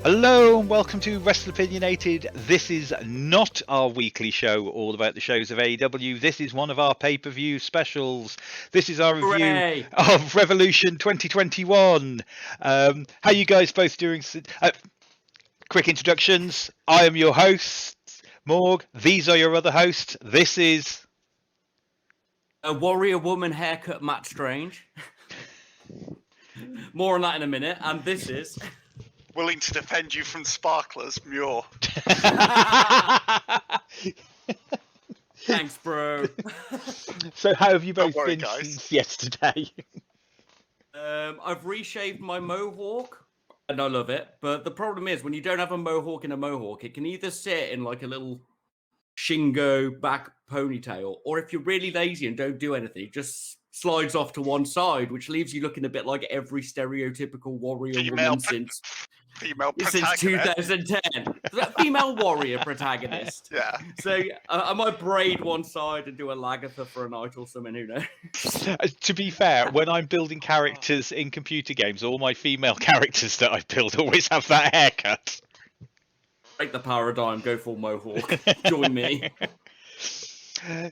Hello and welcome to Wrestleopinionated. This is not our weekly show all about the shows of AEW. This is one of our pay-per-view specials. This is our review Hooray! of Revolution 2021. How you guys both doing? Quick introductions. I am your host, Morg. These are your other hosts. This is... A warrior woman haircut, Matt Strange. More on that in a minute. And this is... Willing to defend you from sparklers, Muir. Thanks, bro. So how have you both worry, been guys. since yesterday? I've reshaved my mohawk, and I love it. But the problem is, when you don't have a mohawk in a mohawk, it can either sit in like a little Shingo back ponytail, or if you're really lazy and don't do anything, it just slides off to one side, which leaves you looking a bit like every stereotypical warrior woman since Female 2010. Female warrior protagonist. Yeah. So I might braid one side and do a Lagatha for a night or something, who knows? To be fair, when I'm building characters in computer games, all my female characters that I build always have that haircut. Break the paradigm, go full mohawk. Join me.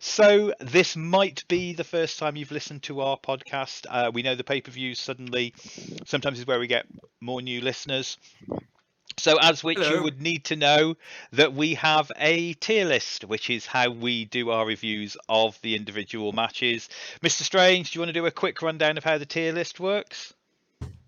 So this might be the first time you've listened to our podcast. We know the pay-per-views sometimes is where we get more new listeners. So as which Hello. you would need to know that we have a tier list, which is how we do our reviews of the individual matches. Mr. Strange, do you want to do a quick rundown of how the tier list works?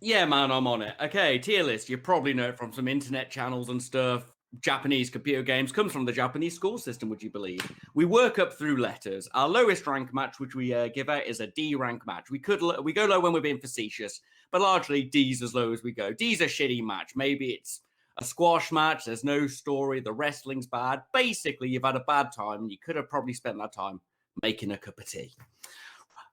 Yeah, man, I'm on it. Okay, tier list. You probably know it from some internet channels and stuff. Japanese computer games comes from the Japanese school system, would you believe? We work up through letters. Our lowest rank match, which we give out, is a D rank match. We go low when we're being facetious, but largely D's as low as we go. D's a shitty match. Maybe it's a squash match. There's no story. The wrestling's bad. Basically, you've had a bad time, and you could have probably spent that time making a cup of tea.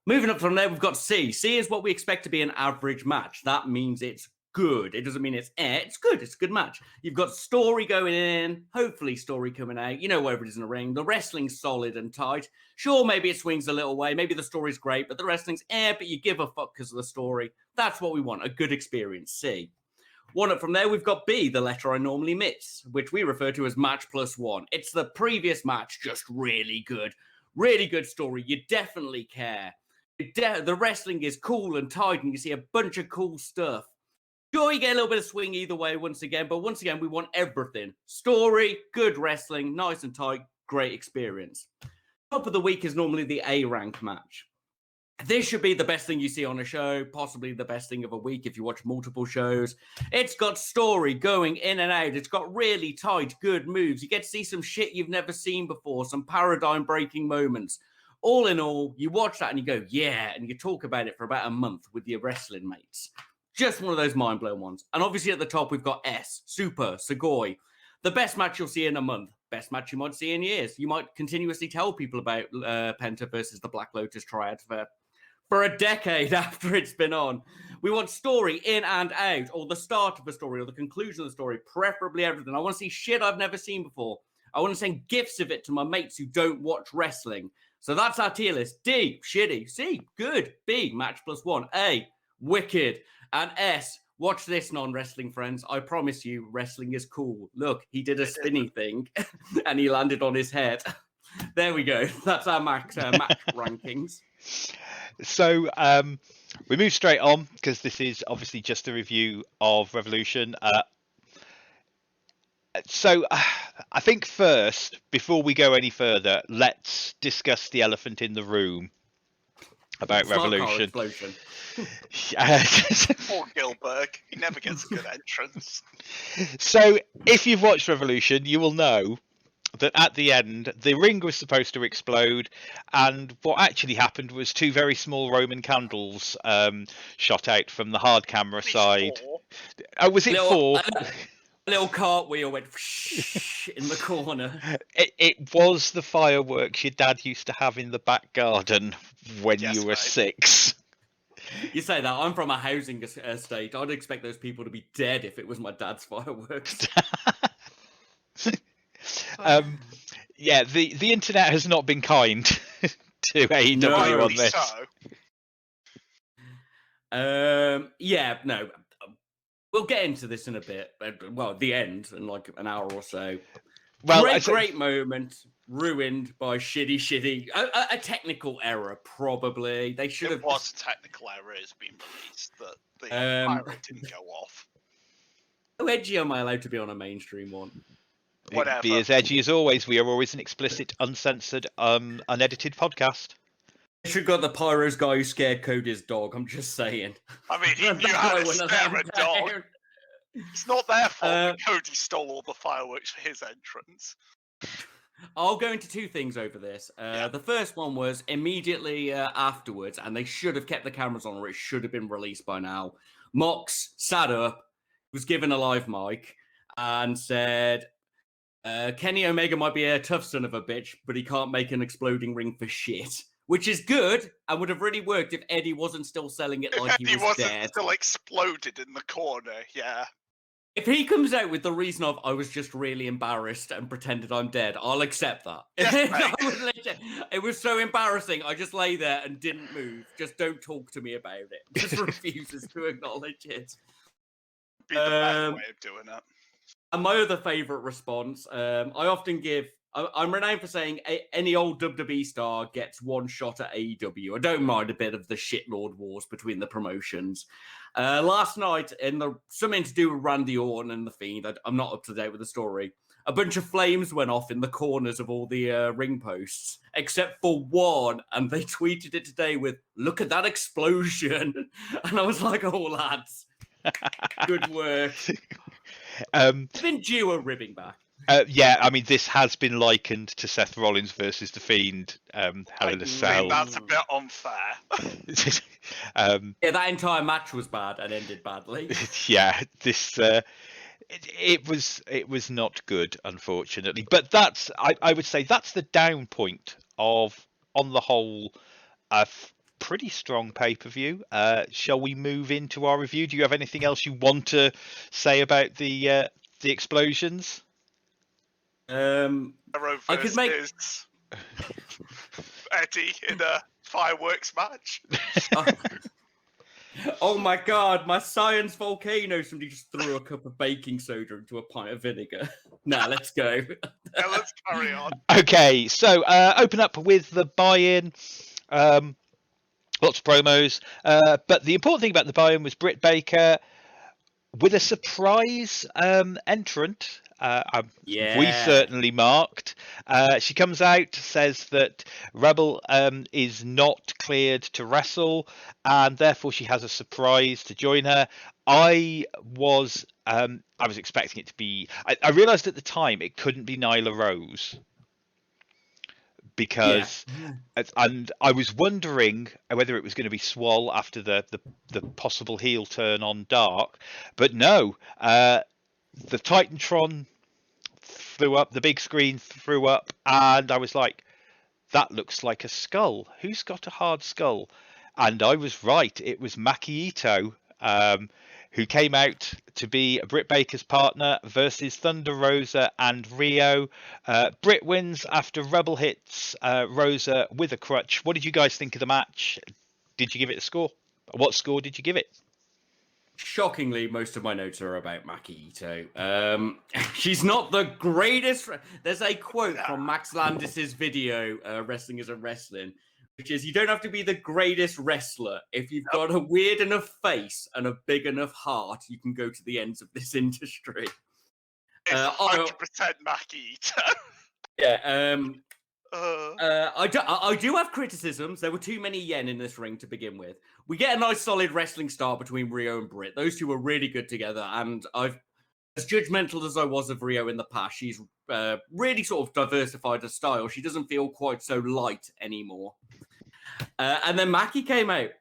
Moving up from there, we've got C. C is what we expect to be an average match. That means it's good. It doesn't mean it's it's good. It's a good match. You've got story going in, hopefully story coming out. You know, wherever it is in the ring. The wrestling's solid and tight. Sure, maybe it swings a little way. Maybe the story's great, but the wrestling's but you give a fuck because of the story. That's what we want, a good experience. C. One up from there, we've got B, the letter I normally miss, which we refer to as match plus one. It's the previous match, just really good. Really good story. You definitely care. The wrestling is cool and tight, and you see a bunch of cool stuff. Sure, you get a little bit of swing either way once again, but once again, we want everything. Story, good wrestling, nice and tight, great experience. Top of the week is normally the A rank match. This should be the best thing you see on a show, possibly the best thing of a week if you watch multiple shows. It's got story going in and out. It's got really tight, good moves. You get to see some shit you've never seen before, some paradigm-breaking moments. All in all, you watch that and you go, yeah, and you talk about it for about a month with your wrestling mates. Just one of those mind-blowing ones. And obviously at the top, we've got S, Super, Sugoi. The best match you'll see in a month. Best match you might see in years. You might continuously tell people about Penta versus the Black Lotus Triad for a decade after it's been on. We want story in and out, or the start of a story, or the conclusion of the story, preferably everything. I want to see shit I've never seen before. I want to send gifs of it to my mates who don't watch wrestling. So that's our tier list. D, shitty. C, good. B, match plus one. A, wicked. And S, watch this, non-wrestling friends. I promise you, wrestling is cool. Look, he did a spinny thing, and he landed on his head. There we go. That's our match rankings. So we move straight on, because this is obviously just a review of Revolution. So I think first, before we go any further, let's discuss the elephant in the room about Revolution. Poor Gilbert. He never gets a good entrance. So if you've watched Revolution, you will know that at the end, the ring was supposed to explode, and what actually happened was two very small Roman candles shot out from the hard camera side. Oh, was it four? A little cartwheel went in the corner. It was the fireworks your dad used to have in the back garden when you were 6. You say that. I'm from a housing estate. I'd expect those people to be dead if it was my dad's fireworks. Yeah, the internet has not been kind to AEW on this. Yeah, no. We'll get into this in a bit. Well, at the end, in like an hour or so. Well, Great moment, ruined by shitty, a technical error, probably. They should have... It was a technical error has been released that the pirate didn't go off. How edgy am I allowed to be on a mainstream one? Whatever. Be as edgy as always. We are always an explicit, uncensored, unedited podcast. I should have got the Pyro's guy who scared Cody's dog. I'm just saying. I mean, he knew how to scare a dog. It's not their fault that Cody stole all the fireworks for his entrance. I'll go into two things over this. The first one was immediately afterwards, and they should have kept the cameras on, or it should have been released by now. Mox sat up, was given a live mic, and said, Kenny Omega might be a tough son of a bitch, but he can't make an exploding ring for shit. Which is good, and would have really worked if Eddie wasn't still selling it like he was wasn't dead. Still exploded in the corner, yeah. If he comes out with the reason of, I was just really embarrassed and pretended I'm dead, I'll accept that. Yes, it was so embarrassing, I just lay there and didn't move. Just don't talk to me about it. Just refuses to acknowledge it. Be the best way of doing it. And my other favourite response, I often give... I'm renowned for saying any old WWE star gets one shot at AEW. I don't mind a bit of the shitlord wars between the promotions. Last night, something to do with Randy Orton and The Fiend, I'm not up to date with the story, a bunch of flames went off in the corners of all the ring posts, except for one, and they tweeted it today with, "Look at that explosion." And I was like, oh, lads, good work. It's been due a ribbing back. Yeah, I mean, this has been likened to Seth Rollins versus The Fiend, Hell in a Cell. That's a bit unfair. Yeah, that entire match was bad and ended badly. Yeah, this it was not good, unfortunately. But that's I would say that's the down point of, on the whole, a pretty strong pay-per-view. Shall we move into our review? Do you have anything else you want to say about the explosions? I could make Eddie in a fireworks match. Oh my god, my science volcano! Somebody just threw a cup of baking soda into a pint of vinegar. Nah, let's go. Yeah, let's carry on. Okay, so open up with the buy-in. Lots of promos, but the important thing about the buy-in was Brit Baker with a surprise entrant. We certainly marked. She comes out, says that Rebel is not cleared to wrestle, and therefore she has a surprise to join her. I was expecting it to be. I realised at the time it couldn't be Nyla Rose, because and I was wondering whether it was going to be Swole after the possible heel turn on Dark, but no. The Titantron threw up, the big screen threw up, and I was like, that looks like a skull. Who's got a hard skull? And I was right. It was Maki Ito, who came out to be Britt Baker's partner versus Thunder Rosa and Rio. Britt wins after Rebel hits Rosa with a crutch. What did you guys think of the match? Did you give it a score? What score did you give it? Shockingly, most of my notes are about Maki Ito. She's not the greatest. There's a quote from Max Landis's video, Wrestling Isn't Wrestling, which is, you don't have to be the greatest wrestler. If you've got a weird enough face and a big enough heart, you can go to the ends of this industry. It's 100% Maki Ito. Yeah. I do have criticisms. There were too many yen in this ring to begin with. We get a nice solid wrestling start between Rio and Britt. Those two were really good together, and as judgmental as I was of Rio in the past, she's really sort of diversified her style. She doesn't feel quite so light anymore. And then Maki came out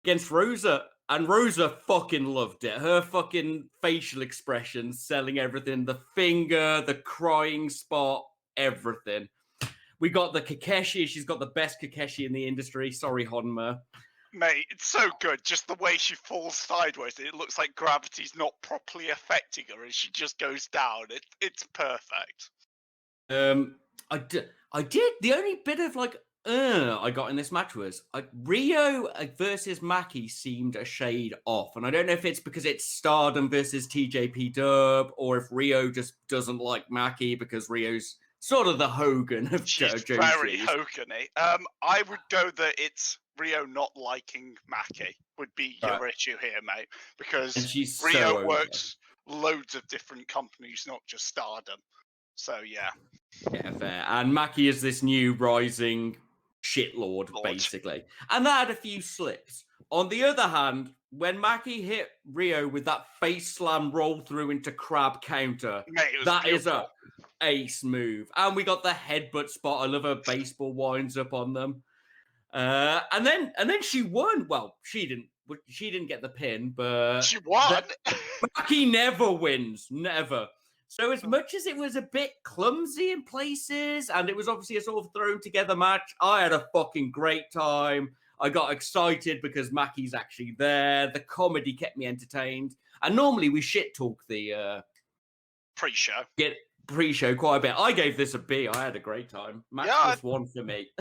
against Rosa, and Rosa fucking loved it. Her fucking facial expressions, selling everything, the finger, the crying spot, everything. We got the Kakeshi. She's got the best Kakeshi in the industry. Sorry, Honma. Mate, it's so good. Just the way she falls sideways. It looks like gravity's not properly affecting her and she just goes down. It's perfect. I did. The only bit of, like, I got in this match was Rio versus Maki seemed a shade off, and I don't know if it's because it's Stardom versus TJP Dub, or if Rio just doesn't like Maki because Rio's sort of the Hogan of She's Joe very Series. Hogan-y. I would go that it's Rio not liking Maki would be your issue here, mate, because And she's Rio so over. works loads of different companies, not just Stardom. So yeah. Yeah, fair. And Maki is this new rising shitlord, basically. And that had a few slips. On the other hand, when Maki hit Rio with that face slam roll through into crab counter, Mate, that is a ace move. And we got the headbutt spot. I love her baseball winds up on them. And then she won. Well, she didn't get the pin, but she won. Maki never wins, never. So as much as it was a bit clumsy in places, and it was obviously a sort of thrown together match, I had a fucking great time. I got excited because Maki's actually there. The comedy kept me entertained. And normally we shit talk the pre-show quite a bit. I gave this a B. I had a great time. Match plus one for me.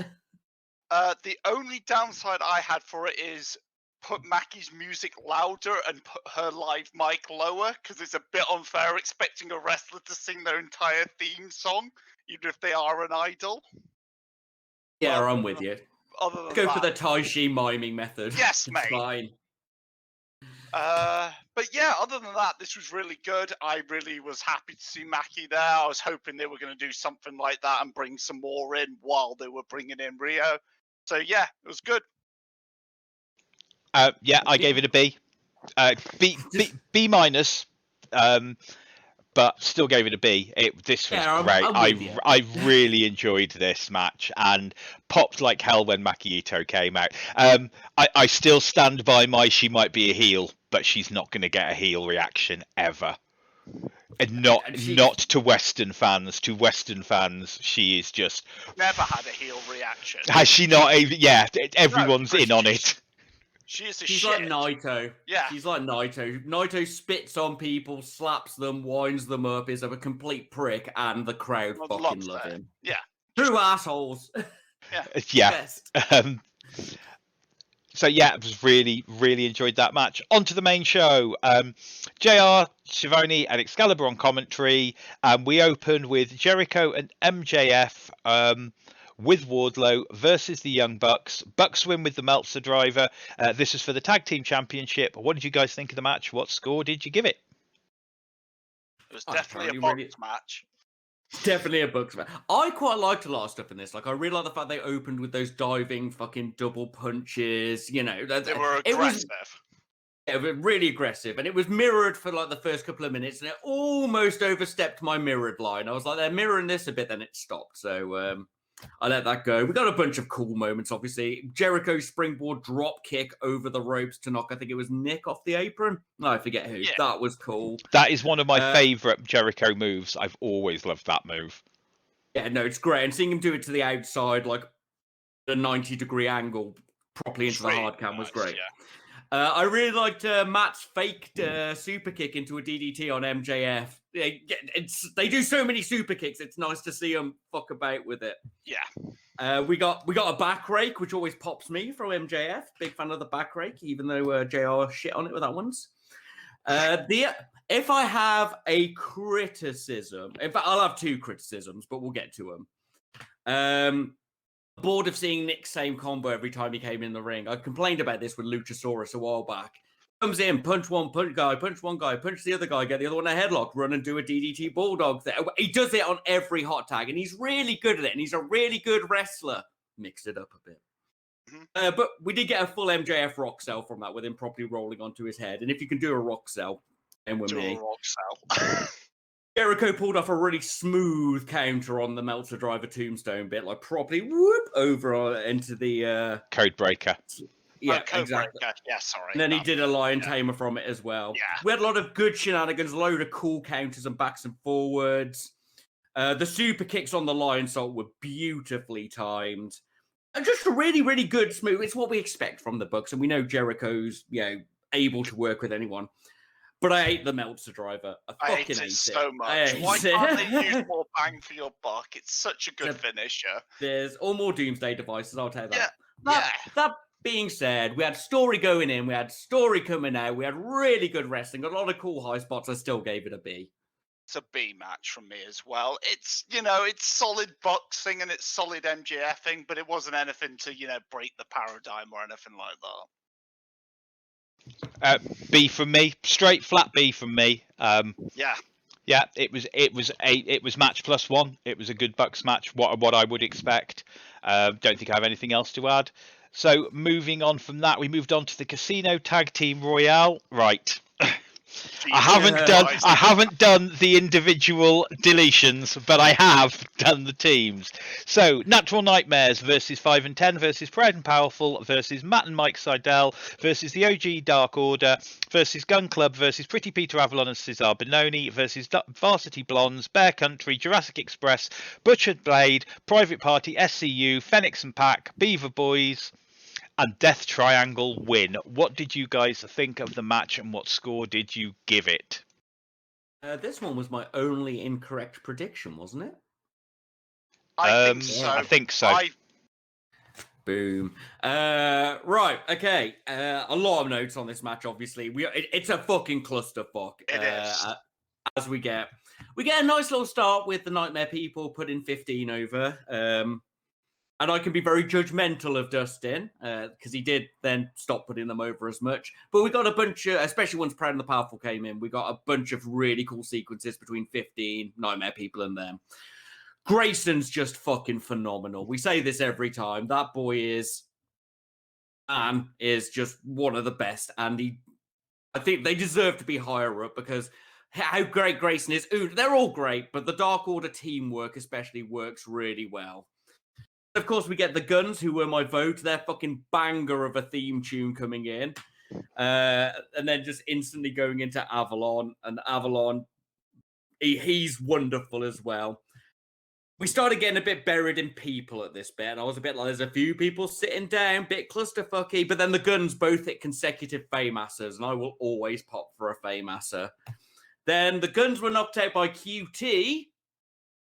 The only downside I had for it is put Maki's music louder and put her live mic lower, because it's a bit unfair expecting a wrestler to sing their entire theme song, even if they are an idol. Yeah, I'm with you. Go for the Taishi miming method. Yes, mate. Fine. But yeah, other than that, this was really good. I really was happy to see Maki there. I was hoping they were going to do something like that and bring some more in while they were bringing in Rio. So yeah, it was good. Yeah, I gave it a B. B minus, but still gave it a B. This was great. I really enjoyed this match and popped like hell when Maki Ito came out. I still stand by she might be a heel, but she's not going to get a heel reaction ever. And not to Western fans. To Western fans, she is just never had a heel reaction. Has she not? Yeah, everyone's in on it. She's like Naito. Yeah. She's like Naito. Naito spits on people, slaps them, winds them up, is a complete prick, and the crowd fucking love him. Yeah. True assholes. Yeah. So yeah, I was really enjoyed that match. On to the main show. JR, Schiavone, and Excalibur on commentary. We opened with Jericho and MJF. With Wardlow versus the Young Bucks. Bucks win with the Meltzer driver. This is for the Tag Team Championship. What did you guys think of the match? What score did you give it? It was definitely a Bucks match. Definitely a Bucks match. I quite liked a lot of stuff in this. Like, I really like the fact they opened with those diving fucking double punches. You know, they were aggressive. It was really aggressive, and it was mirrored for like the first couple of minutes, and it almost overstepped my mirrored line. I was like, they're mirroring this a bit, then it stopped. So, I let that go. We got a bunch of cool moments, obviously. Jericho springboard drop kick over the ropes to knock, I think it was Nick off the apron. No, I forget who. Yeah. That was cool. That is one of my favourite Jericho moves. I've always loved that move. Yeah, no, it's great. And seeing him do it to the outside, like a 90-degree angle, properly into the hard cam was great. Yeah. I really liked Matt's faked super kick into a DDT on MJF. They do so many super kicks. It's nice to see them fuck about with it. Yeah. We got a back rake, which always pops me from MJF. Big fan of the back rake, even though JR shit on it with that once. If I have a criticism, in fact, I'll have two criticisms, but we'll get to them. Bored of seeing Nick's same combo every time he came in the ring. I complained about this with Luchasaurus a while back. Comes in, punch one guy, punch the other guy, get the other one a headlock, run and do a DDT Bulldog there. He does it on every hot tag, and he's really good at it, and he's a really good wrestler. Mixed it up a bit. Mm-hmm. But we did get a full MJF rock cell from that, with him properly rolling onto his head. And if you can do a rock cell, then we're me. Do a rock cell. Jericho pulled off a really smooth counter on the Meltzer driver tombstone bit, like properly whoop over into the code breaker. Yeah, exactly. Breaker. Yeah, sorry. And then he did a lion tamer from it as well. Yeah. We had a lot of good shenanigans, a load of cool counters and backs and forwards. The super kicks on the lion salt were beautifully timed. And just a really, really good smooth. It's what we expect from the Bucks, and we know Jericho's able to work with anyone. But I hate the Meltzer driver. I fucking hate it so much. I Why hate can't it. they use more bang for your buck? It's such a good Yep. finisher. There's all more Doomsday devices, I'll tell you that. Yeah. That being said, we had story going in, we had story coming out, we had really good wrestling, a lot of cool high spots. I still gave it a B. It's a B match from me as well. It's, it's solid boxing and it's solid MJFing, but it wasn't anything to, break the paradigm or anything like that. B from me, straight flat B from me. Yeah. Yeah, it was match plus one. It was a good Bucks match, what I would expect. Don't think I have anything else to add. So moving on from that, we moved on to the Casino Tag Team Royale. Right. I haven't done the individual deletions, but I have done the teams. So Natural Nightmares versus 5 and 10 versus Proud and Powerful versus Matt and Mike Seidel versus the OG Dark Order versus Gun Club versus Pretty Peter Avalon and Cesar Bononi versus Varsity Blondes, Bear Country, Jurassic Express, Butchered Blade, Private Party, SCU, Phoenix and Pack, Beaver Boys, and Death Triangle win. What did you guys think of the match and what score did you give it? This one was my only incorrect prediction, wasn't it? I think so. I think so. Boom. Right, okay. A lot of notes on this match, obviously. It's a fucking clusterfuck. It is. As we get a nice little start with the Nightmare People putting 15 over. And I can be very judgmental of Dustin because he did then stop putting them over as much. But we got a bunch of, especially once Proud and the Powerful came in, we got a bunch of really cool sequences between 15 Nightmare People and them. Grayson's just fucking phenomenal. We say this every time. That boy is just one of the best. And I think they deserve to be higher up because how great Grayson is. Ooh, they're all great, but the Dark Order teamwork especially works really well. Of course, we get the Guns, who were my vote. Their fucking banger of a theme tune coming in. And then just instantly going into Avalon. And Avalon, he's wonderful as well. We started getting a bit buried in people at this bit. And I was a bit like, there's a few people sitting down, bit clusterfucky. But then the Guns both hit consecutive Fameassers. And I will always pop for a Fameasser. Then the Guns were knocked out by QT.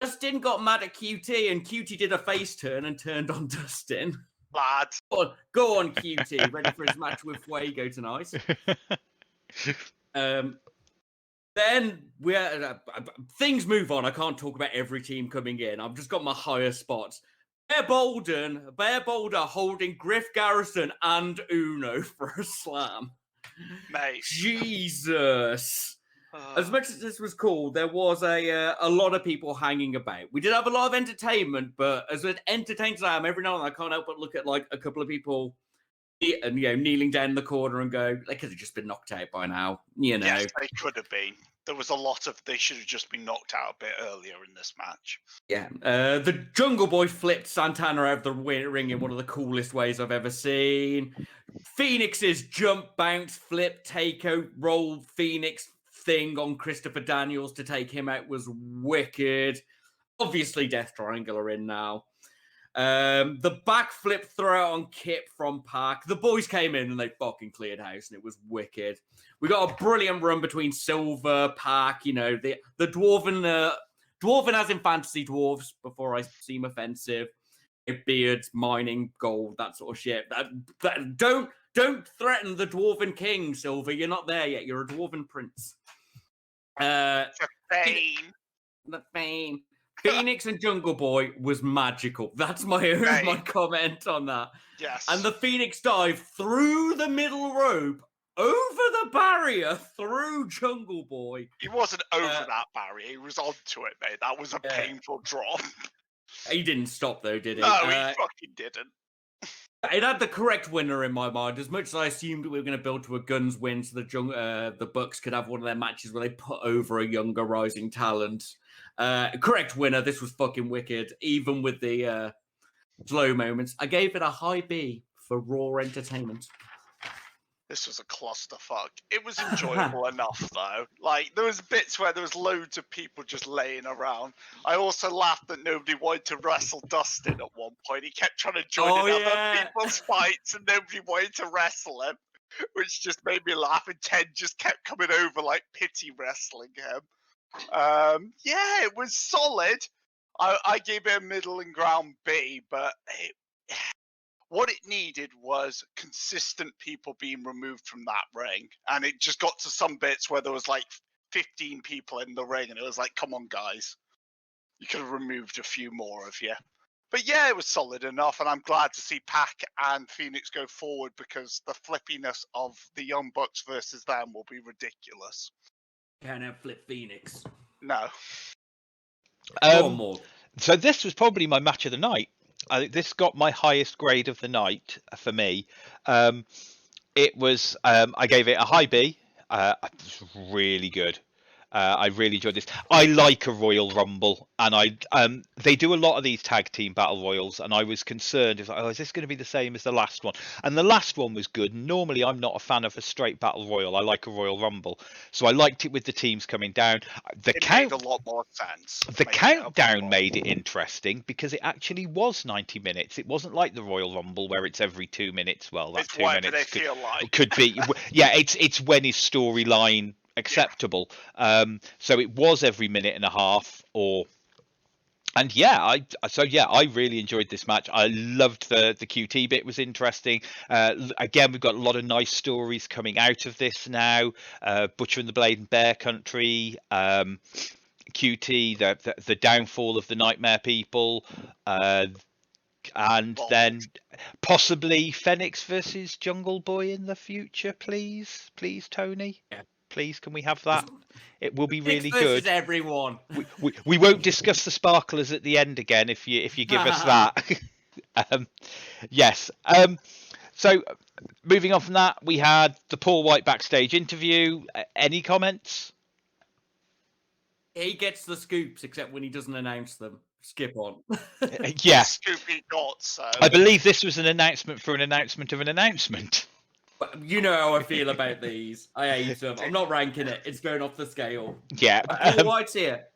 Dustin got mad at QT, and QT did a face turn and turned on Dustin. Lad. Go on, QT. Ready for his match with Fuego tonight. Then things move on. I can't talk about every team coming in. I've just got my higher spots. Bear Boulder holding Griff Garrison and Uno for a slam. Mate. Jesus. As much as this was cool, there was a lot of people hanging about. We did have a lot of entertainment, but as entertained as I am, every now and then I can't help but look at like a couple of people and kneeling down in the corner and go, they could have just been knocked out by now. Yes, they could have been. There was a lot of they should have just been knocked out a bit earlier in this match. Yeah. The Jungle Boy flipped Santana out of the ring in one of the coolest ways I've ever seen. Phoenix's jump, bounce, flip, takeout, roll, Phoenix thing on Christopher Daniels to take him out was wicked. Obviously, Death Triangle are in now. The backflip throw on Kip from Pac. The boys came in and they fucking cleared house, and it was wicked. We got a brilliant run between Silver, Pac, the dwarven as in fantasy dwarves, before I seem offensive. Beards, mining, gold, that sort of shit. Don't threaten the Dwarven King, Silver. You're not there yet. You're a Dwarven Prince. The fame. Phoenix and Jungle Boy was magical. That's my comment on that. Yes. And the Phoenix dive through the middle rope, over the barrier, through Jungle Boy. He wasn't over that barrier. He was onto it, mate. That was a painful drop. He didn't stop, though, did he? No, he fucking didn't. It had the correct winner in my mind. As much as I assumed we were going to build to a Guns win so the Bucks could have one of their matches where they put over a younger rising talent. Correct winner. This was fucking wicked. Even with the slow moments. I gave it a high B for raw entertainment. This was a clusterfuck. It was enjoyable enough, though. Like, there was bits where there was loads of people just laying around. I also laughed that nobody wanted to wrestle Dustin at one point. He kept trying to join in other people's fights, and nobody wanted to wrestle him. which just made me laugh. And Ted just kept coming over like pity wrestling him. Yeah, it was solid. I gave it a middle and ground B, but what it needed was consistent people being removed from that ring. And it just got to some bits where there was like 15 people in the ring, and it was like, come on, guys. You could have removed a few more of you. But yeah, it was solid enough, and I'm glad to see Pac and Phoenix go forward, because the flippiness of the Young Bucks versus them will be ridiculous. Can't have Flip Phoenix. No. Go on, Morg. So this was probably my match of the night. This got my highest grade of the night for me. It was I gave it a high B. It was really good. I really enjoyed this. I like a Royal Rumble, and they do a lot of these tag team battle royals, and I was concerned. It's like, oh, is this going to be the same as the last one? And the last one was good. Normally, I'm not a fan of a straight battle royal. I like a Royal Rumble, so I liked it with the teams coming down. It made a lot more sense. The countdown made it interesting because it actually was 90 minutes. It wasn't like the Royal Rumble where it's every 2 minutes. Well, that it's 2 minutes they feel like. could be. Yeah, it's when his storyline acceptable. So it was every minute and a half, I really enjoyed this match. I loved the QT bit, was interesting. Again, we've got a lot of nice stories coming out of this now. Butcher and the Blade and Bear Country, QT, the downfall of the Nightmare People, and then possibly Phoenix versus Jungle Boy in the future, please, Tony. Yeah. Please, can we have that? It will be really good. good. Everyone. We won't discuss the sparklers at the end again if you give us that. Yes. So moving on from that, we had the Paul White backstage interview. Any comments? He gets the scoops, except when he doesn't announce them. Skip on. Yeah. Scoop he got, so. I believe this was an announcement for an announcement of an announcement. You know how I feel about these. I hate them. I'm not ranking it. It's going off the scale. Yeah. Paul White's here.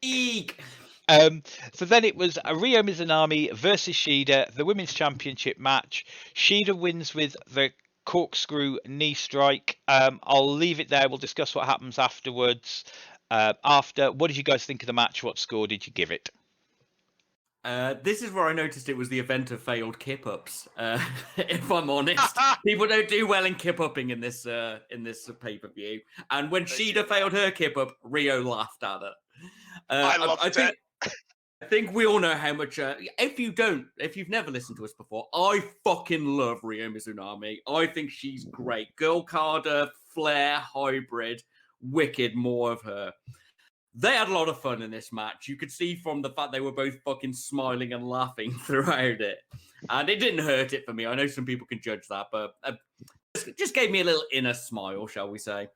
Eek. So then it was Ryo Mizunami versus Shida, the women's championship match. Shida wins with the corkscrew knee strike. I'll leave it there. We'll discuss what happens afterwards. What did you guys think of the match? What score did you give it? This is where I noticed it was the event of failed kip-ups. If I'm honest, people don't do well in kip-upping in this pay-per-view. And when Shida failed her kip-up, Ryo laughed at it. I loved it. I think we all know how much. If you've never listened to us before, I fucking love Ryo Mizunami. I think she's great. Girl Carter, Flair, hybrid, wicked, more of her. They had a lot of fun in this match. You could see from the fact they were both fucking smiling and laughing throughout it. And it didn't hurt it for me. I know some people can judge that, but it just gave me a little inner smile, shall we say.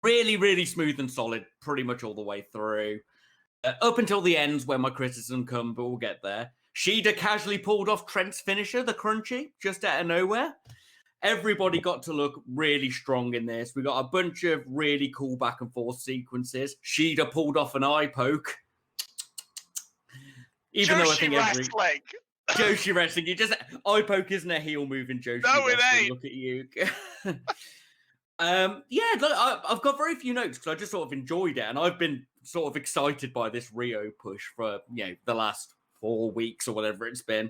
Really, really smooth and solid pretty much all the way through. Up until the ends where my criticism come, but we'll get there. Shida casually pulled off Trent's finisher, the crunchy, just out of nowhere. Everybody got to look really strong in this. We got a bunch of really cool back and forth sequences. Shida pulled off an eye poke. Even though I think wrestling. Joshi wrestling. You just eye poke isn't a heel move in Joshi no, wrestling. It ain't. Look at you. I've got very few notes because I just sort of enjoyed it, and I've been sort of excited by this Ryo push for the last 4 weeks or whatever it's been.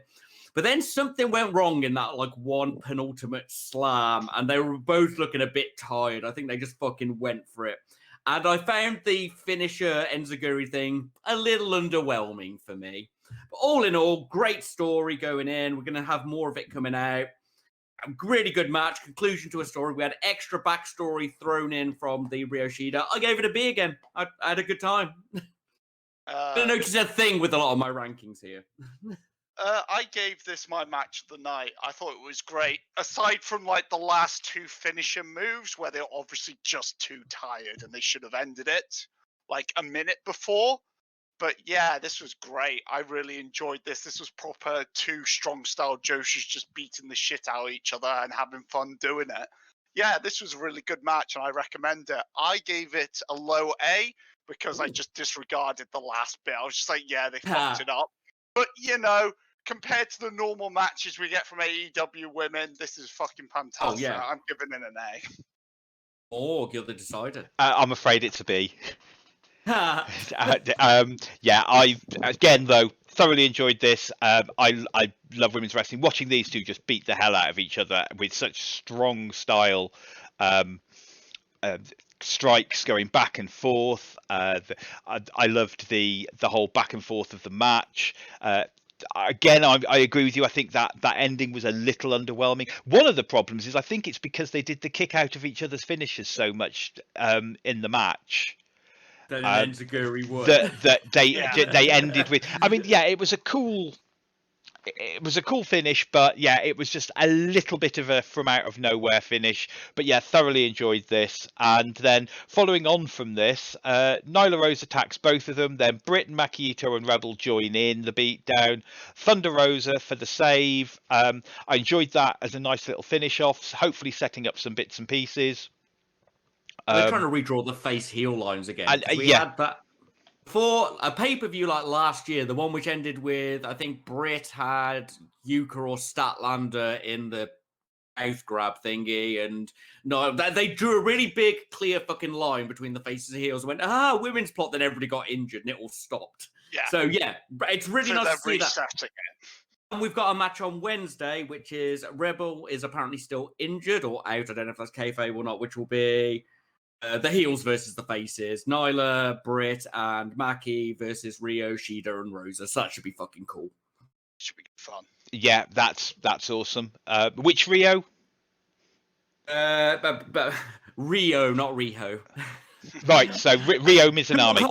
But then something went wrong in that one penultimate slam, and they were both looking a bit tired. I think they just fucking went for it. And I found the finisher Enziguri thing a little underwhelming for me. But all in all, great story going in. We're going to have more of it coming out. A really good match, conclusion to a story. We had extra backstory thrown in from the Ryo Shida. I gave it a B again. I had a good time. I noticed a thing with a lot of my rankings here. I gave this my match of the night. I thought it was great. Aside from the last 2 finisher moves where they're obviously just too tired and they should have ended it a minute before. But yeah, this was great. I really enjoyed this. This was proper 2 strong style Joshis just beating the shit out of each other and having fun doing it. Yeah, this was a really good match and I recommend it. I gave it a low A because I just disregarded the last bit. I was just like, yeah, they fucked it up. But compared to the normal matches we get from AEW women, this is fucking fantastic. Oh, yeah. I'm giving it an A. Morg, you're the decider. I'm afraid it's a B. Ha! Yeah, I again though thoroughly enjoyed this. I love women's wrestling. Watching these two just beat the hell out of each other with such strong style. Strikes going back and forth. I loved the whole back and forth of the match. Again, I agree with you. I think that ending was a little underwhelming. One of the problems is I think it's because they did the kick out of each other's finishes so much in the match. That an Enziguri would. That they Yeah. they ended with. I mean, yeah, it was a cool finish, but yeah, it was just a little bit of a from out of nowhere finish. But yeah, thoroughly enjoyed this. And then following on from this, Nyla Rose attacks both of them. Then Brit and Maki Itoh and Rebel join in the beatdown. Thunder Rosa for the save. I enjoyed that as a nice little finish off, hopefully setting up some bits and pieces. They're trying to redraw the face heel lines again. And, 'cause we had that for a pay-per-view like last year, the one which ended with, I think Britt had Yuka or Statlander in the mouth grab thingy, and no, they drew a really big, clear fucking line between the faces and heels and went, women's plot, then everybody got injured and it all stopped. Yeah. So yeah, it's really So nice they're to see that. resetting it. And we've got a match on Wednesday, which is Rebel is apparently still injured or out. I don't know if that's kayfabe or not, which will be the heels versus the faces. Nyla, Britt, and Maki versus Rio, Shida, and Rosa. So that should be fucking cool. Should be fun. Yeah, that's awesome. Which Rio? But Rio, not Riho. Right, so Rio Mizunami.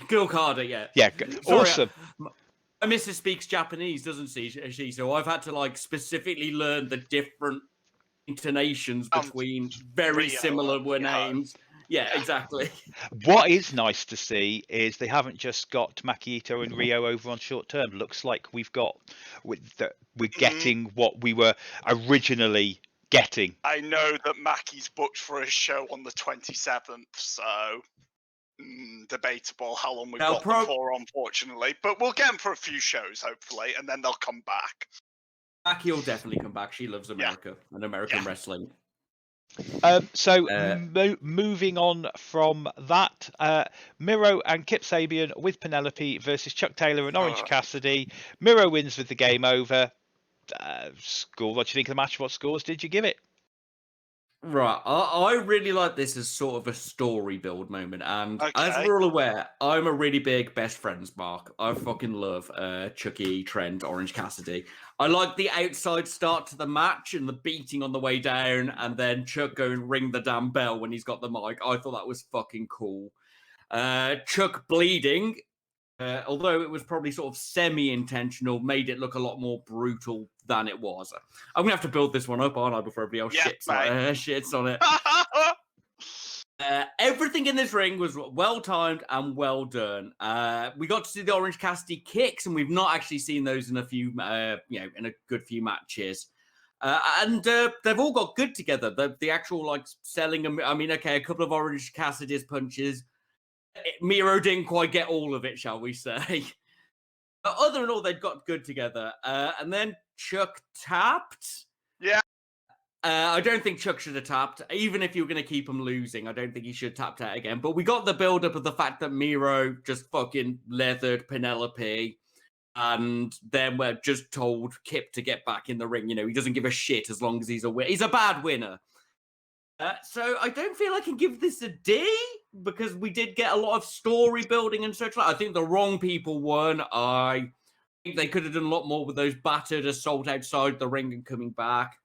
Gil Carter, yeah. Yeah, Sorry, awesome. My missus speaks Japanese, doesn't she? So I've had to like specifically learn the different intonations between very Rio, similar yeah. names. Yeah, exactly. What is nice to see is they haven't just got Maki Itoh and Rio over on short term. Looks like we're getting what we were originally getting. I know that Maki's booked for a show on the 27th, so debatable how long we've got them for, unfortunately. But we'll get them for a few shows, hopefully, and then they'll come back. Maki will definitely come back. She loves America and American wrestling. Moving on from that, Miro and Kip Sabian with Penelope versus Chuck Taylor and Orange Cassidy. Miro wins with the game over. Score. What do you think of the match? What scores did you give it? Right, I really like this as sort of a story build moment, and as we're all aware, I'm a really big best friends mark. I fucking love Chucky, Trent, Orange Cassidy. I like the outside start to the match and the beating on the way down, and then Chuck go and ring the damn bell when he's got the mic. I thought that was fucking cool. Chuck bleeding, although it was probably sort of semi-intentional, made it look a lot more brutal than it was. I'm going to have to build this one up, aren't I, before everybody else shits on it. Everything in this ring was well-timed and well done. We got to see the Orange Cassidy kicks, and we've not actually seen those in a few, in a good few matches. And they've all got good together. The actual, like, selling them. I mean, okay, a couple of Orange Cassidy's punches. Miro didn't quite get all of it, shall we say. But other than all, they'd got good together. And then Chuck tapped. Yeah. I don't think Chuck should have tapped. Even if you were going to keep him losing, I don't think he should tap out again. But we got the build-up of the fact that Miro just fucking leathered Penelope. And then we're just told Kip to get back in the ring. You know, he doesn't give a shit as long as he's a winner. He's a bad winner. So I don't feel I can give this a D because we did get a lot of story building and such. I think the wrong people won. I think they could have done a lot more with those battered assault outside the ring and coming back.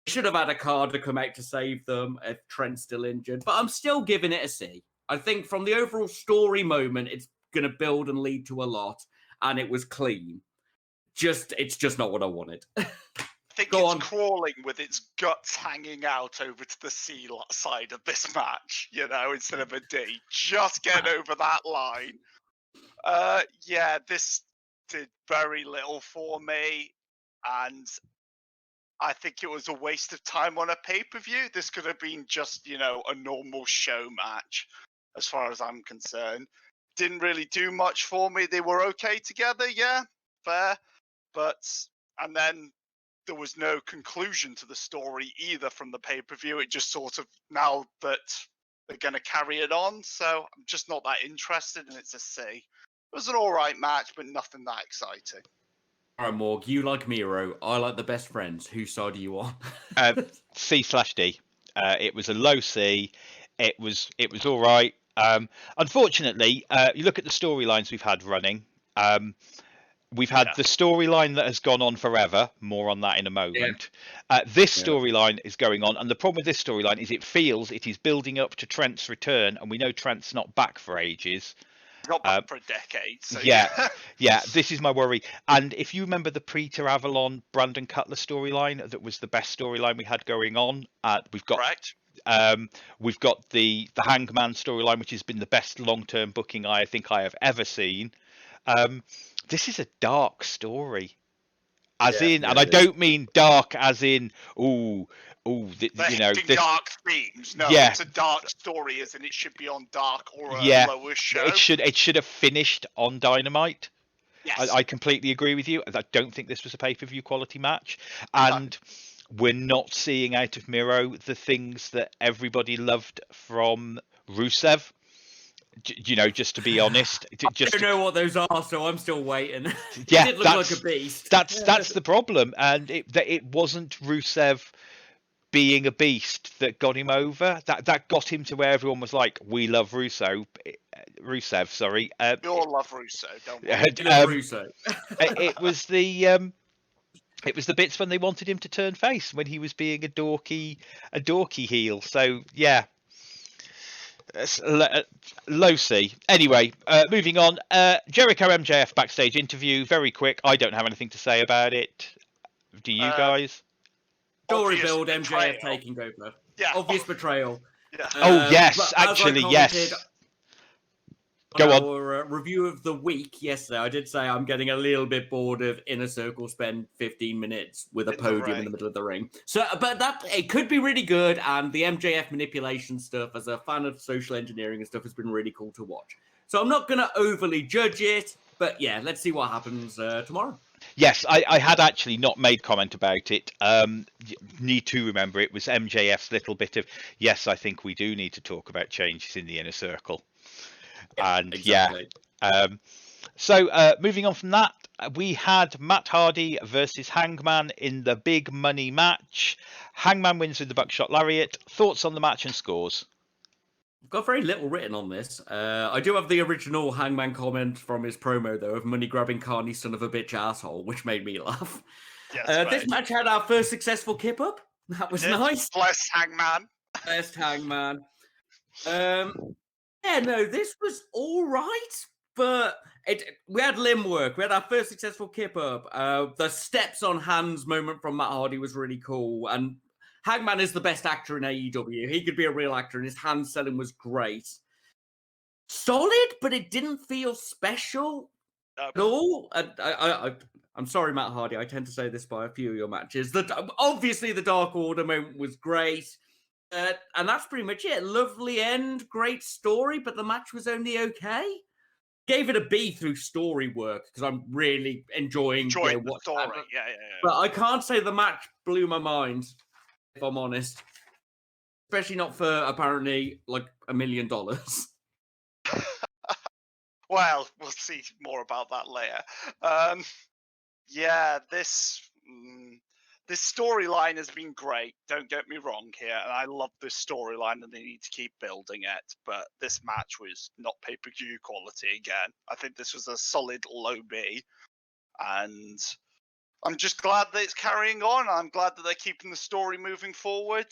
Should have had a card to come out to save them if Trent's still injured. But I'm still giving it a C. I think from the overall story moment, it's going to build and lead to a lot. And it was clean. It's just not what I wanted. I think it's crawling with its guts hanging out over to the C side of this match, you know, instead of a D. Just get over that line. This did very little for me, and I think it was a waste of time on a pay-per-view. This could have been just, you know, a normal show match, as far as I'm concerned. Didn't really do much for me. They were okay together, yeah, fair. And then there was no conclusion to the story either from the pay-per-view. It just sort of, now that they're going to carry it on, so I'm just not that interested, and it's a C. It was an alright match, but nothing that exciting. All right, Morg, you like Miro. I like the best friends. Whose side are you on? C/D. It was a low C. It was all right. Unfortunately, you look at the storylines we've had running. We've had the storyline that has gone on forever. More on that in a moment. This storyline is going on, and the problem with this storyline is it feels it is building up to Trent's return, and we know Trent's not back for ages. Not back for a decade. So yeah. This is my worry. And if you remember the Peter Avalon, Brandon Cutler storyline, that was the best storyline we had going on. We've got correct. We've got the Hangman storyline, which has been the best long-term booking I think I have ever seen. This is a dark story, and I don't mean dark as in this dark themes. No, it's a dark story, as in it should be on Dark or a lower show. It should have finished on Dynamite. Yes. I completely agree with you. I don't think this was a pay-per-view quality match, and we're not seeing out of Miro the things that everybody loved from Rusev. Just to be honest, I don't know what those are, so I'm still waiting. Yeah, he did look like a beast. That's the problem, and it wasn't Rusev being a beast that got him over. That got him to where everyone was like, "We love Rusev." Sorry, we all love Russo, don't we? Russo. It was the bits when they wanted him to turn face, when he was being a dorky heel. So yeah. Low C. Anyway, moving on. Jericho MJF backstage interview. Very quick. I don't have anything to say about it. Do you guys? Story build, MJF taking over. Yeah. Obvious betrayal. Yeah. Yes. Actually, yes. Go on. Our review of the week yesterday, I did say I'm getting a little bit bored of Inner Circle spend 15 minutes with a podium in the middle of the ring. So, but it could be really good, and the MJF manipulation stuff, as a fan of social engineering and stuff, has been really cool to watch. So I'm not going to overly judge it, but yeah, let's see what happens tomorrow. Yes, I had actually not made comment about it. Need to remember it was MJF's little bit of, yes, I think we do need to talk about changes in the Inner Circle. And exactly. So moving on from that, we had Matt Hardy versus Hangman in the big money match. Hangman wins with the buckshot lariat. Thoughts on the match and scores? I've got very little written on this. I do have the original Hangman comment from his promo, though, of money grabbing Carney son of a bitch asshole, which made me laugh. Yes, this match had our first successful kip up. That was nice. Bless Hangman. Bless Hangman. Yeah, no, this was all right, but we had limb work. We had our first successful kip up. The steps on hands moment from Matt Hardy was really cool, and Hangman is the best actor in AEW. He could be a real actor, and his hand selling was great. Solid, but it didn't feel special at all. I'm sorry, Matt Hardy. I tend to say this by a few of your matches. Obviously, the Dark Order moment was great. And that's pretty much it. Lovely end, great story, but the match was only okay. Gave it a B through story work because I'm really enjoying the story. Yeah. But I can't say the match blew my mind, if I'm honest. Especially not for apparently like $1 million. Well, we'll see more about that later. This storyline has been great. Don't get me wrong here, and I love this storyline, and they need to keep building it. But this match was not pay-per-view quality again. I think this was a solid low B, and I'm just glad that it's carrying on. I'm glad that they're keeping the story moving forward.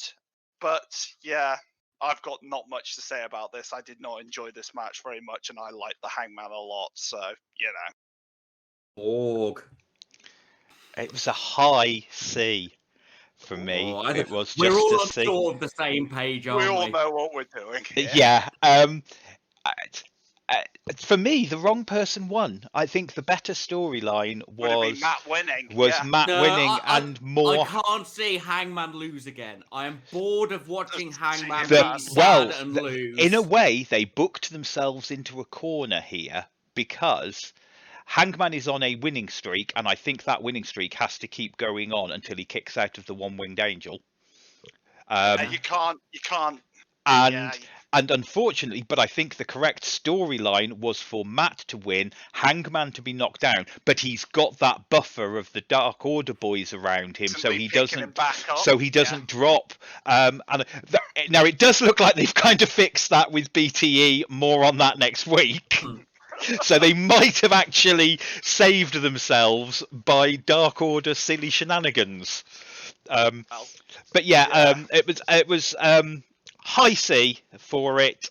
But yeah, I've got not much to say about this. I did not enjoy this match very much, and I like the Hangman a lot. So Morg. It was a high C for me. It was just we're all a on C. sort of the same page, aren't we? We all know what we're doing. Yeah. For me, the wrong person won. I think the better storyline was Matt winning. Matt winning and more. I can't see Hangman lose again. I am bored of watching Hangman be sad and lose. In a way, they booked themselves into a corner here because Hangman is on a winning streak, and I think that winning streak has to keep going on until he kicks out of the one-winged angel. You can't. And Yeah. and unfortunately, but I think the correct storyline was for Matt to win, Hangman to be knocked down, but he's got that buffer of the Dark Order boys around him, so he doesn't drop. Now it does look like they've kind of fixed that with BTE. More on that next week. So they might have actually saved themselves by Dark Order silly shenanigans. But yeah, it was high C for it.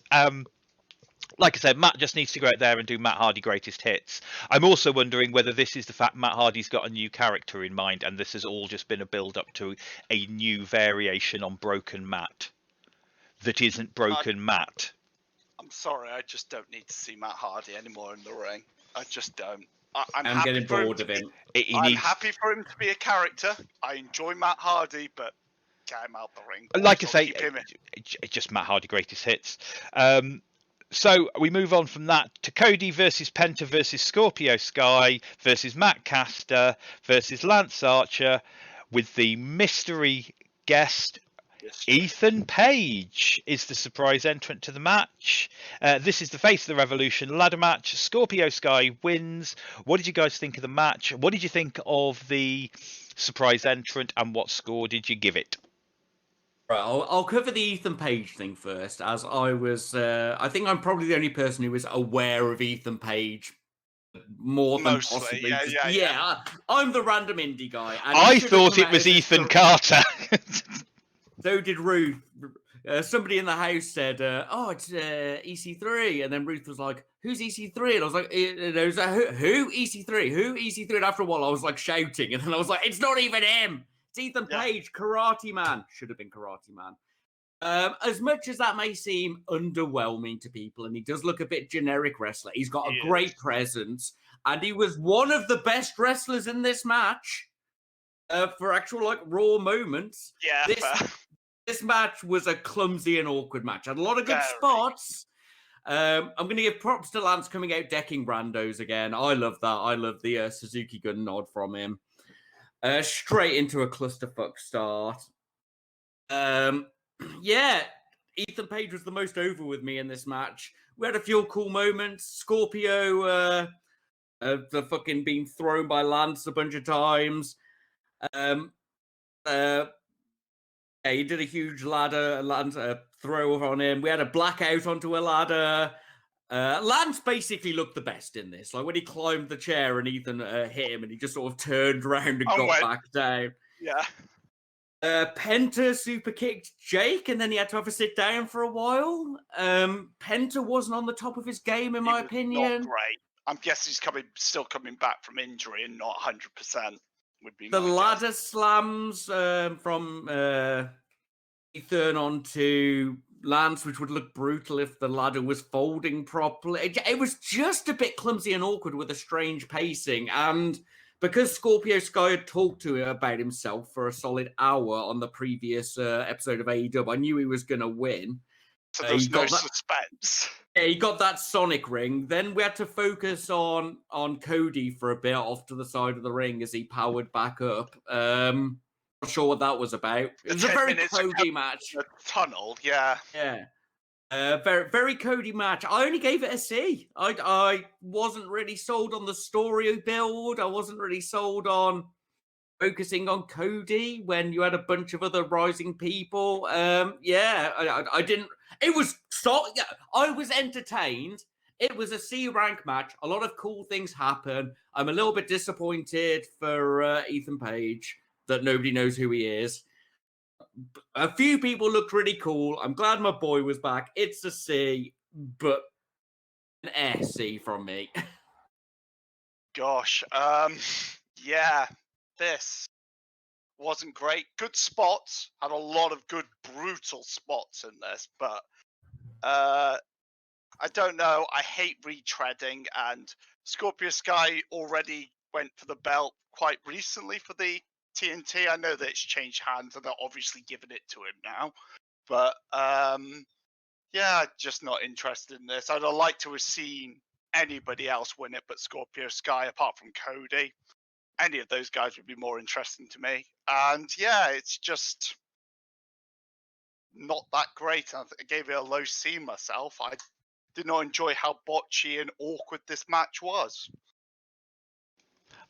Like I said, Matt just needs to go out there and do Matt Hardy greatest hits. I'm also wondering whether this is the fact Matt Hardy's got a new character in mind, and this has all just been a build up to a new variation on Broken Matt that isn't Broken Matt. I'm sorry, I just don't need to see Matt Hardy anymore in the ring. I just don't. I'm getting bored of him. I'm happy for him to be a character. I enjoy Matt Hardy, but get him out the ring. Like I say, it's just Matt Hardy greatest hits. So we move on from that to Cody versus Penta versus Scorpio Sky versus Matt Caster versus Lance Archer with the mystery guest Ethan Page is the surprise entrant to the match. This is the face of the Revolution ladder match. Scorpio Sky wins. What did you guys think of the match? What did you think of the surprise entrant, and what score did you give it? Right, I'll cover the Ethan Page thing first, as I was. I think I'm probably the only person who is aware of Ethan Page more than possibly. Yeah. I'm the random indie guy. And I thought it was Ethan Carter. So did Ruth. Somebody in the house said, "Oh, it's EC3," and then Ruth was like, "Who's EC3?" And I was like, "Who EC3? Who EC3?" And after a while, I was like shouting, and then I was like, "It's not even him. It's Ethan Page, Karate Man. Should have been Karate Man." As much as that may seem underwhelming to people, and he does look a bit generic wrestler, he's got a great presence, and he was one of the best wrestlers in this match for actual like raw moments. Yeah. This match was a clumsy and awkward match. Had a lot of good spots. I'm going to give props to Lance coming out decking Brandos again. I love that. I love the Suzuki gun nod from him. Straight into a clusterfuck start. Yeah, Ethan Page was the most over with me in this match. We had a few cool moments. Scorpio, the fucking being thrown by Lance a bunch of times. He did a huge ladder throw on him. We had a blackout onto a ladder. Lance basically looked the best in this. Like when he climbed the chair and Ethan hit him, and he just sort of turned around and got back down. Yeah. Penta super kicked Jake, and then he had to have a sit down for a while. Penta wasn't on the top of his game, in my opinion. Not great. I'm guessing he's still coming back from injury and not 100%. Would be the ladder slams from Ethan onto Lance, which would look brutal if the ladder was folding properly. It was just a bit clumsy and awkward with a strange pacing. And because Scorpio Sky had talked to him about himself for a solid hour on the previous episode of AEW, I knew he was going to win. So there was no suspense. Yeah, he got that Sonic ring. Then we had to focus on Cody for a bit off to the side of the ring as he powered back up. Not sure what that was about. It was a very Cody match. A tunnel, yeah. Yeah. Very, very Cody match. I only gave it a C. I wasn't really sold on the story build. I wasn't really sold on focusing on Cody when you had a bunch of other rising people. I didn't. It was I was entertained. It was a C rank match. A lot of cool things happen. I'm a little bit disappointed for Ethan Page that nobody knows who he is. A few people looked really cool. I'm glad my boy was back. It's a C, but an S C from me. Gosh, yeah, this wasn't great. Good spots, had a lot of good brutal spots in this, but I don't know. I hate retreading, and Scorpio Sky already went for the belt quite recently for the TNT. I know that it's changed hands and they're obviously giving it to him now, but yeah, just not interested in this. I'd have liked to have seen anybody else win it but Scorpio Sky, apart from Cody. Any of those guys would be more interesting to me. And yeah, it's just not that great. I gave it a low C myself. I did not enjoy how botchy and awkward this match was.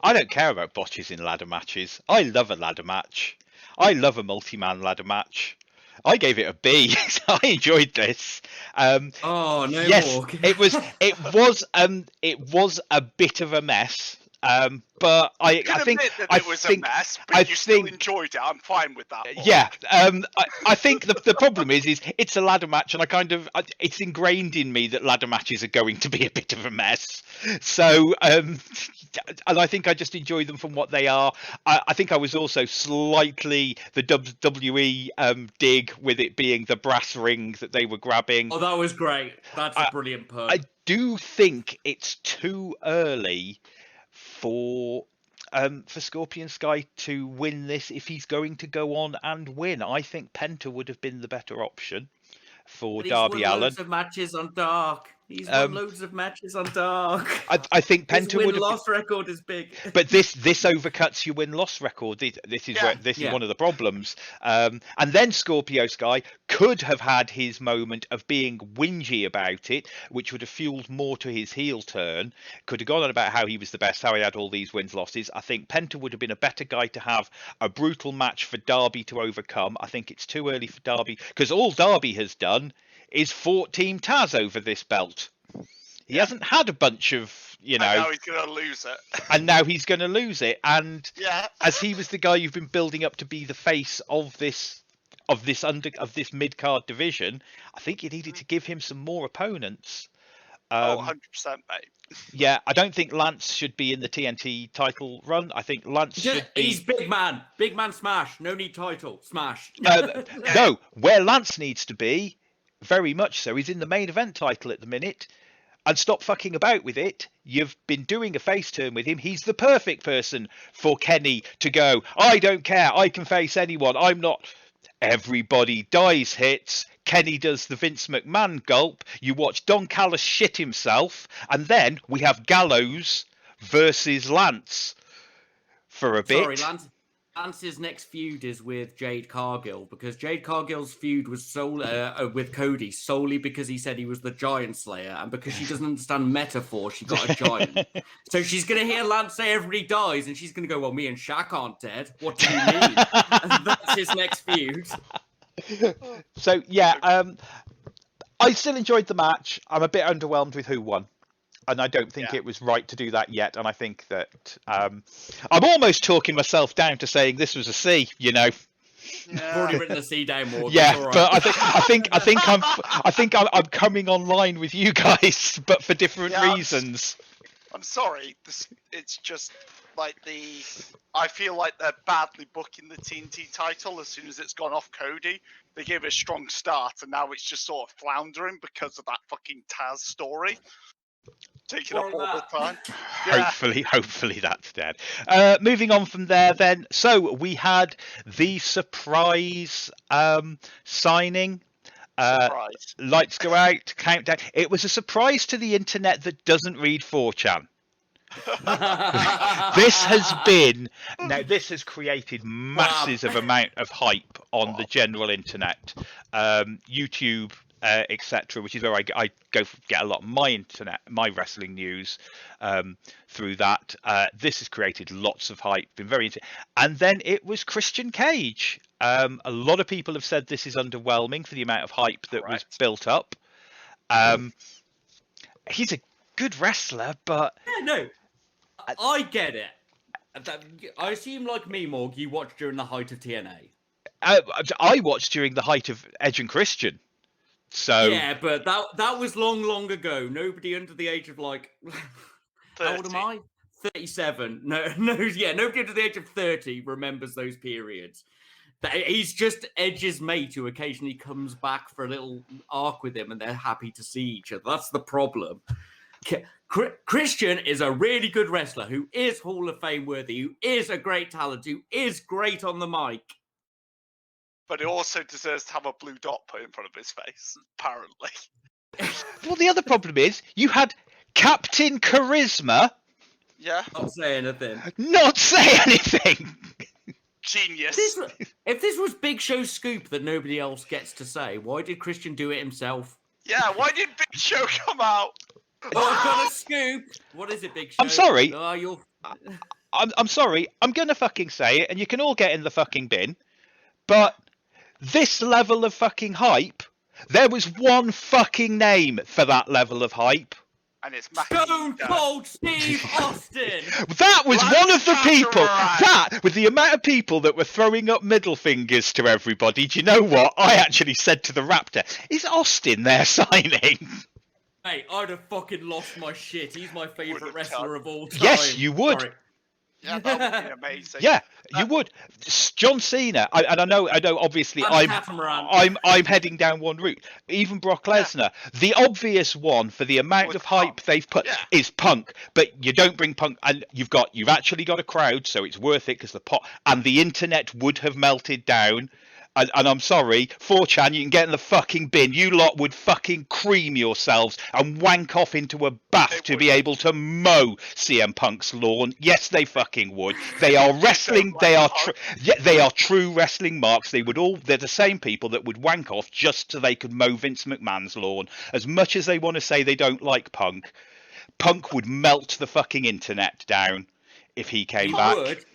I don't care about botches in ladder matches. I love a ladder match. I love a multi-man ladder match. I gave it a B. I enjoyed this. Oh no, Yes, Morg. it was a bit of a mess. But I think it was a mess, but you still enjoyed it. I'm fine with that. Morg. Yeah, I think the problem is it's a ladder match, and it's ingrained in me that ladder matches are going to be a bit of a mess. So, and I think I just enjoy them from what they are. I think I was also slightly the WWE dig with it being the brass ring that they were grabbing. Oh, that was great. That's a brilliant pun. I do think it's too early for Scorpion Sky to win this if he's going to go on and win. I think Penta would have been the better option for Darby Allin. Loads of matches on Dark. He's won loads of matches on Dark. I think Penta would have. His win-loss record is big. But this overcuts your win-loss record. This is one of the problems. And then Scorpio Sky could have had his moment of being whingy about it, which would have fueled more to his heel turn. Could have gone on about how he was the best, how he had all these wins-losses. I think Penta would have been a better guy to have a brutal match for Darby to overcome. I think it's too early for Darby, because all Darby has done is fought Team Taz over this belt. He hasn't had a bunch of, And now he's going to lose it. And now he's going to lose it. And as he was the guy you've been building up to be the face of this mid card division, I think you needed to give him some more opponents. 100%, mate. Yeah, I don't think Lance should be in the TNT title run. I think Lance should be... He's big man smash. No need title smash. No, where Lance needs to be, very much so, he's in the main event title at the minute. And stop fucking about with it. You've been doing a face turn with him. He's the perfect person for Kenny to go, I don't care, I can face anyone, I'm not... Everybody dies hits. Kenny does the Vince McMahon gulp. You watch Don Callis shit himself. And then we have Gallows versus Lance for a bit. Sorry, Lance's next feud is with Jade Cargill, because Jade Cargill's feud was with Cody solely because he said he was the Giant Slayer, and because she doesn't understand metaphor, she got a giant. So she's going to hear Lance say everybody dies, and she's going to go, well, me and Shaq aren't dead. What do you mean? And that's his next feud. So, yeah, I still enjoyed the match. I'm a bit underwhelmed with who won. And I don't think it was right to do that yet. And I think that I'm almost talking myself down to saying this was a C. I've already written a C down, Morg. Yeah, right. but I think I'm coming online with you guys, but for different reasons. I'm sorry. It's just like I feel like they're badly booking the TNT title as soon as it's gone off Cody. They gave it a strong start, and now it's just sort of floundering because of that fucking Taz story. Taking up all the time. Hopefully that's dead. Moving on from there then. So we had the surprise signing. Lights go out, countdown. It was a surprise to the internet that doesn't read 4chan. This has created masses of amount of hype on the general internet, YouTube, etc., which is where I go get a lot of my wrestling news through that. This has created lots of hype, been very and then it was Christian Cage. A lot of people have said this is underwhelming for the amount of hype that was built up. He's a good wrestler, but I get it. I assume, like me, Morg, you watched during the height of TNA. I watched during the height of Edge and Christian. So yeah, but that was long ago. Nobody under the age of like how old am I? 37. Nobody under the age of 30 remembers those periods. He's just Edge's mate who occasionally comes back for a little arc with him, and they're happy to see each other. That's the problem. Christian is a really good wrestler who is Hall of Fame worthy, who is a great talent, who is great on the mic. But he also deserves to have a blue dot put in front of his face, apparently. Well, the other problem is you had Captain Charisma Yeah, Not say anything. not say anything. genius. If this was Big Show's scoop that nobody else gets to say, why did Christian do it himself? Yeah, why did Big Show come out? Oh, I've got a scoop. What is it, Big Show? I'm sorry. Oh, you're... I'm sorry. I'm gonna fucking say it, and you can all get in the fucking bin. But this level of fucking hype, there was one fucking name for that level of hype. And it's Mackie Stone Cold Steve Austin. That was Lance one of the people. Chatterall. That, with the amount of people that were throwing up middle fingers to everybody, do you know what? I actually said to the Raptor, is Austin there signing? Mate, I'd have fucking lost my shit. He's my favourite Would've wrestler of all time. Yes, you would. Sorry. Yeah, that would be amazing. Yeah, you would. John Cena, and I know. Obviously, And Catamaran. I'm heading down one route. Even Brock Lesnar, the obvious one for the amount With of hype Punk. they've put Yeah. is Punk. But you don't bring Punk, and you've actually got a crowd, so it's worth it because the internet would have melted down. And I'm sorry, 4chan, you can get in the fucking bin. You lot would fucking cream yourselves and wank off into a bath to be able to mow CM Punk's lawn. Yes, they fucking would. They are wrestling. They are they are true wrestling marks. They're the same people that would wank off just so they could mow Vince McMahon's lawn. As much as they want to say they don't like Punk, Punk would melt the fucking internet down if he came He back. would,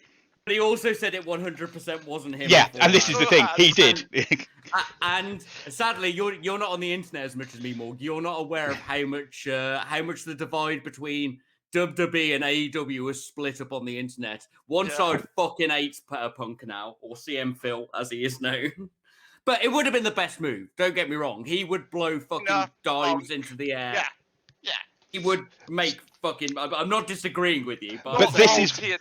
but he also said it 100% wasn't him. Yeah, and this is the thing. He did. And sadly, you're not on the internet as much as me, Morg. You're not aware of how much the divide between WWE and AEW is split up on the internet. One side fucking hates Punk now, or CM Phil as he is known. But it would have been the best move. Don't get me wrong. He would blow fucking dimes into the air. Yeah. He would make fucking. I'm not disagreeing with you, But this is.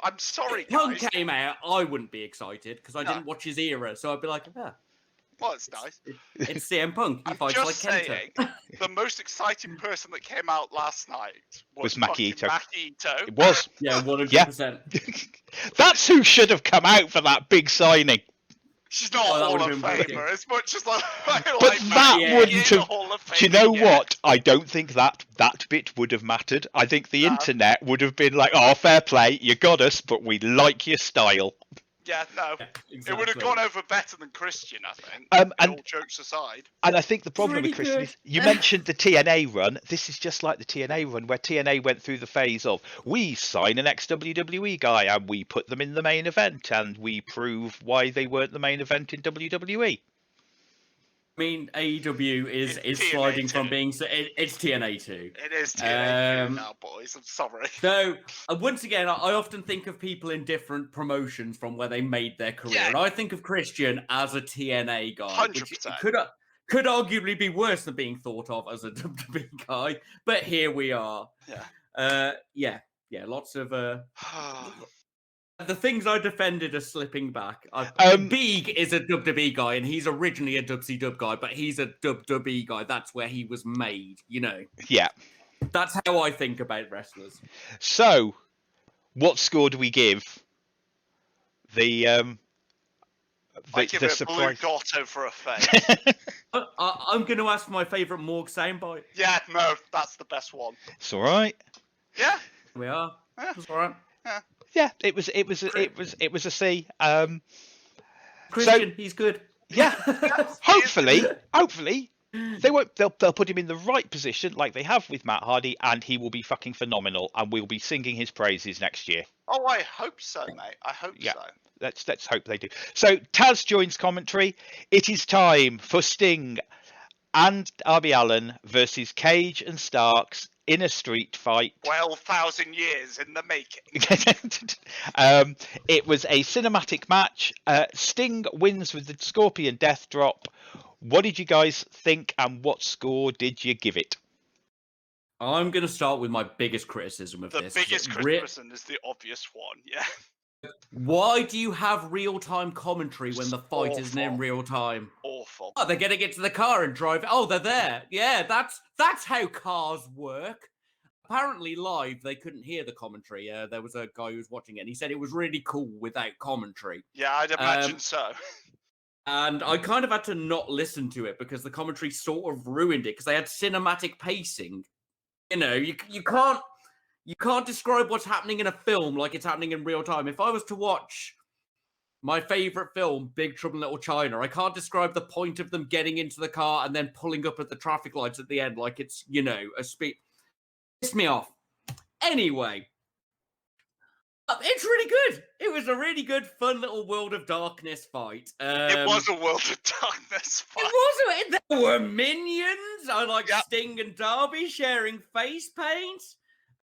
I'm sorry, guys. Punk came out, I wouldn't be excited because I didn't watch his era, so I'd be like, Well, it's nice. It's CM Punk. He I'm fights like just Kenta. saying, the most exciting person that came out last night Was Maki Ito. Maki Ito. It was. Yeah, 100%. That's who should have come out for that big signing. She's not Oh, a that Hall would've of been wicked. Famer as much as I But like that Maki wouldn't in the have. Hall of Do you Fame know yet. what? I don't think that bit would have mattered. I think the internet would have been like, "Oh, fair play, you got us, but we like your style." Yeah, no. Yeah, It would have exactly. gone over better than Christian, I think. And- all jokes aside. And I think the problem really with Christian good. is you mentioned the TNA run. This is just like the TNA run where TNA went through the phase of we sign an ex-WWE guy and we put them in the main event and we prove why they weren't the main event in WWE. I mean, AEW is It's sliding TNA from too. being... It's TNA too. It is TNA Um, now, boys. I'm sorry. So, once again, I often think of people in different promotions from where they made their career. Yeah. And I think of Christian as a TNA guy. Which 100%. could arguably be worse than being thought of as a WWE guy. But here we are. Yeah. Lots of... The things I defended are slipping back. Beeg is a WWE guy, and he's originally a WCW guy, but he's a WWE guy. That's where he was made, you know. Yeah. That's how I think about wrestlers. So, what score do we give the I give it a blue surprise? dot over a face. I'm going to ask for my favourite Morg soundbite. Yeah, no, that's the best one. It's all right. Yeah. Here we are. Yeah. That's all right. Yeah, it was a C. Christian, he's good. Yeah. hopefully they'll put him in the right position like they have with Matt Hardy, and he will be fucking phenomenal, and we'll be singing his praises next year. Oh, I hope so, mate. I hope Yeah. so. Let's hope they do. So Taz joins commentary. It is time for Sting and Darby Allin versus Cage and Starks in a street fight. 12,000 years in the making. It was a cinematic match. Sting wins with the Scorpion Death Drop. What did you guys think, and what score did you give it? I'm going to start with my biggest criticism of The this. biggest criticism is the obvious one, yeah. Why do you have real-time commentary when the fight isn't in Awful. real time? Awful. Oh, they're going to get to the car and drive. Oh, they're there. Yeah, that's how cars work. Apparently, live, they couldn't hear the commentary. There was a guy who was watching it, and he said it was really cool without commentary. Yeah, I'd imagine so. And I kind of had to not listen to it because the commentary sort of ruined it because they had cinematic pacing. You know, you can't describe what's happening in a film like it's happening in real time. If I was to watch my favorite film, Big Trouble in Little China, I can't describe the point of them getting into the car and then pulling up at the traffic lights at the end like it's, you know, a speed. Pissed me off. Anyway, it's really good. It was a really good, fun little World of Darkness fight. It was a World of Darkness fight. It was. There were minions. I like Yep. Sting and Darby sharing face paint.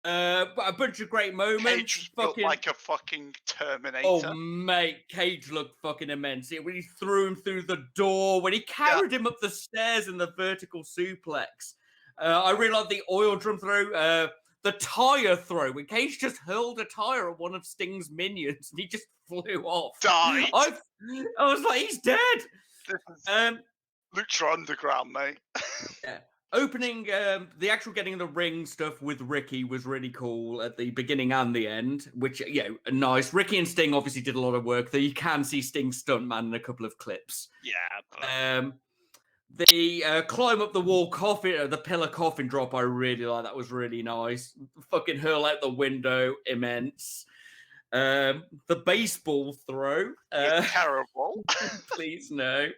A bunch of great moments. Cage looked like a fucking Terminator. Oh, mate, Cage looked fucking immense. When he threw him through the door, when he carried him up the stairs in the vertical suplex. I really like the oil drum throw. The tire throw, when Cage just hurled a tire at one of Sting's minions and he just flew off. Died. I was like, he's dead. Lucha Underground, mate. Yeah. Opening, the actual getting in the ring stuff with Ricky was really cool at the beginning and the end, which, you know, nice. Ricky and Sting obviously did a lot of work, though you can see Sting's stuntman in a couple of clips. Yeah. The climb up the wall coffin, the pillar coffin drop, I really like. That was really nice. Fucking hurl out the window, immense. The baseball throw. It's terrible. Please no.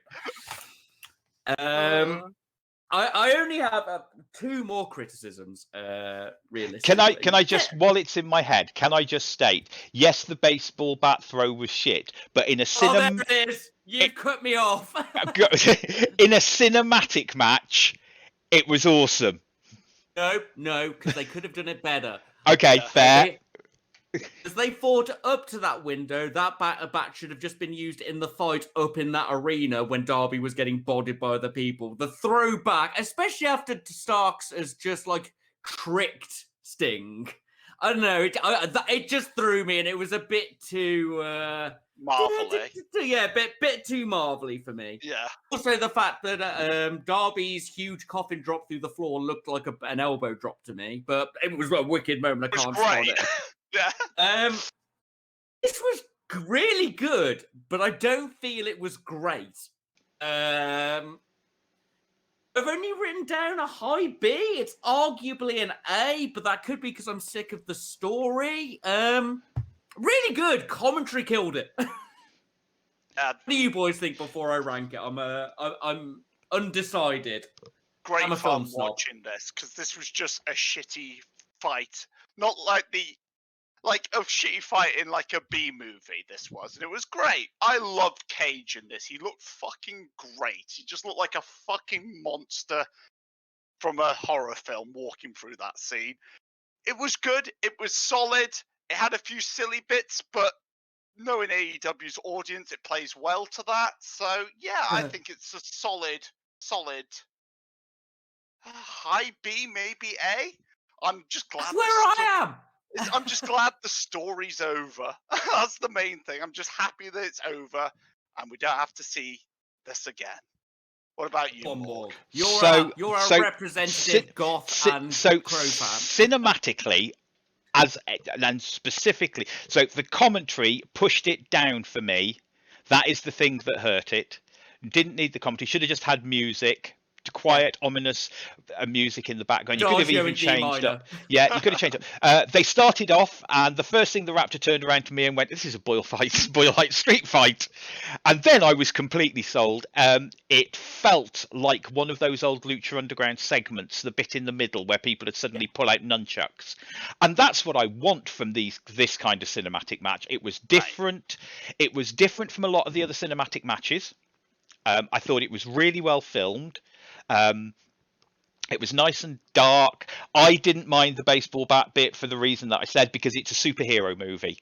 I only have 2 more criticisms, realistically. Can I just, while it's in my head, can I just state, yes, the baseball bat throw was shit, but in a there it is. You cut me off. in a cinematic match, it was awesome. No, because they could have done it better. Okay, fair. As they fought up to that window, that bat should have just been used in the fight up in that arena when Darby was getting bodied by other people. The throwback, especially after Starks has just like tricked Sting. I don't know. It just threw me, and it was a bit too Marvelly. Yeah, bit too marvelly for me. Yeah. Also, the fact that Darby's huge coffin drop through the floor looked like an elbow drop to me, but it was a wicked moment. I can't stand it. Yeah. This was really good, but I don't feel it was great. I've only written down a high B. It's arguably an A, but that could be because I'm sick of the story. Really good. Commentary killed it. What do you boys think before I rank it? I'm undecided. Great fun watching this, because this was just a shitty fight. Not like a shitty fight in like a B movie, this was. And it was great. I loved Cage in this. He looked fucking great. He just looked like a fucking monster from a horror film walking through that scene. It was good. It was solid. It had a few silly bits, but knowing AEW's audience, it plays well to that. So, yeah, I think it's a solid high B, maybe A. I'm just glad. That's where I am. I'm just glad the story's over. That's the main thing. I'm just happy that it's over and we don't have to see this again. What about you, Morg? You're a representative goth and crow fan. Cinematically, and specifically, so the commentary pushed it down for me. That is the thing that hurt it. Didn't need the commentary. Should have just had music. Quiet, ominous music in the background. You could have even changed up. Yeah, you could have changed up. They started off, and the first thing the Raptor turned around to me and went, "This is a Boyle Heights street fight." And then I was completely sold. It felt like one of those old Lucha Underground segments, the bit in the middle where people would suddenly pull out nunchucks. And that's what I want from this kind of cinematic match. It was different. Right. It was different from a lot of the other cinematic matches. I thought it was really well filmed. It was nice and dark. I didn't mind the baseball bat bit for the reason that I said, because it's a superhero movie.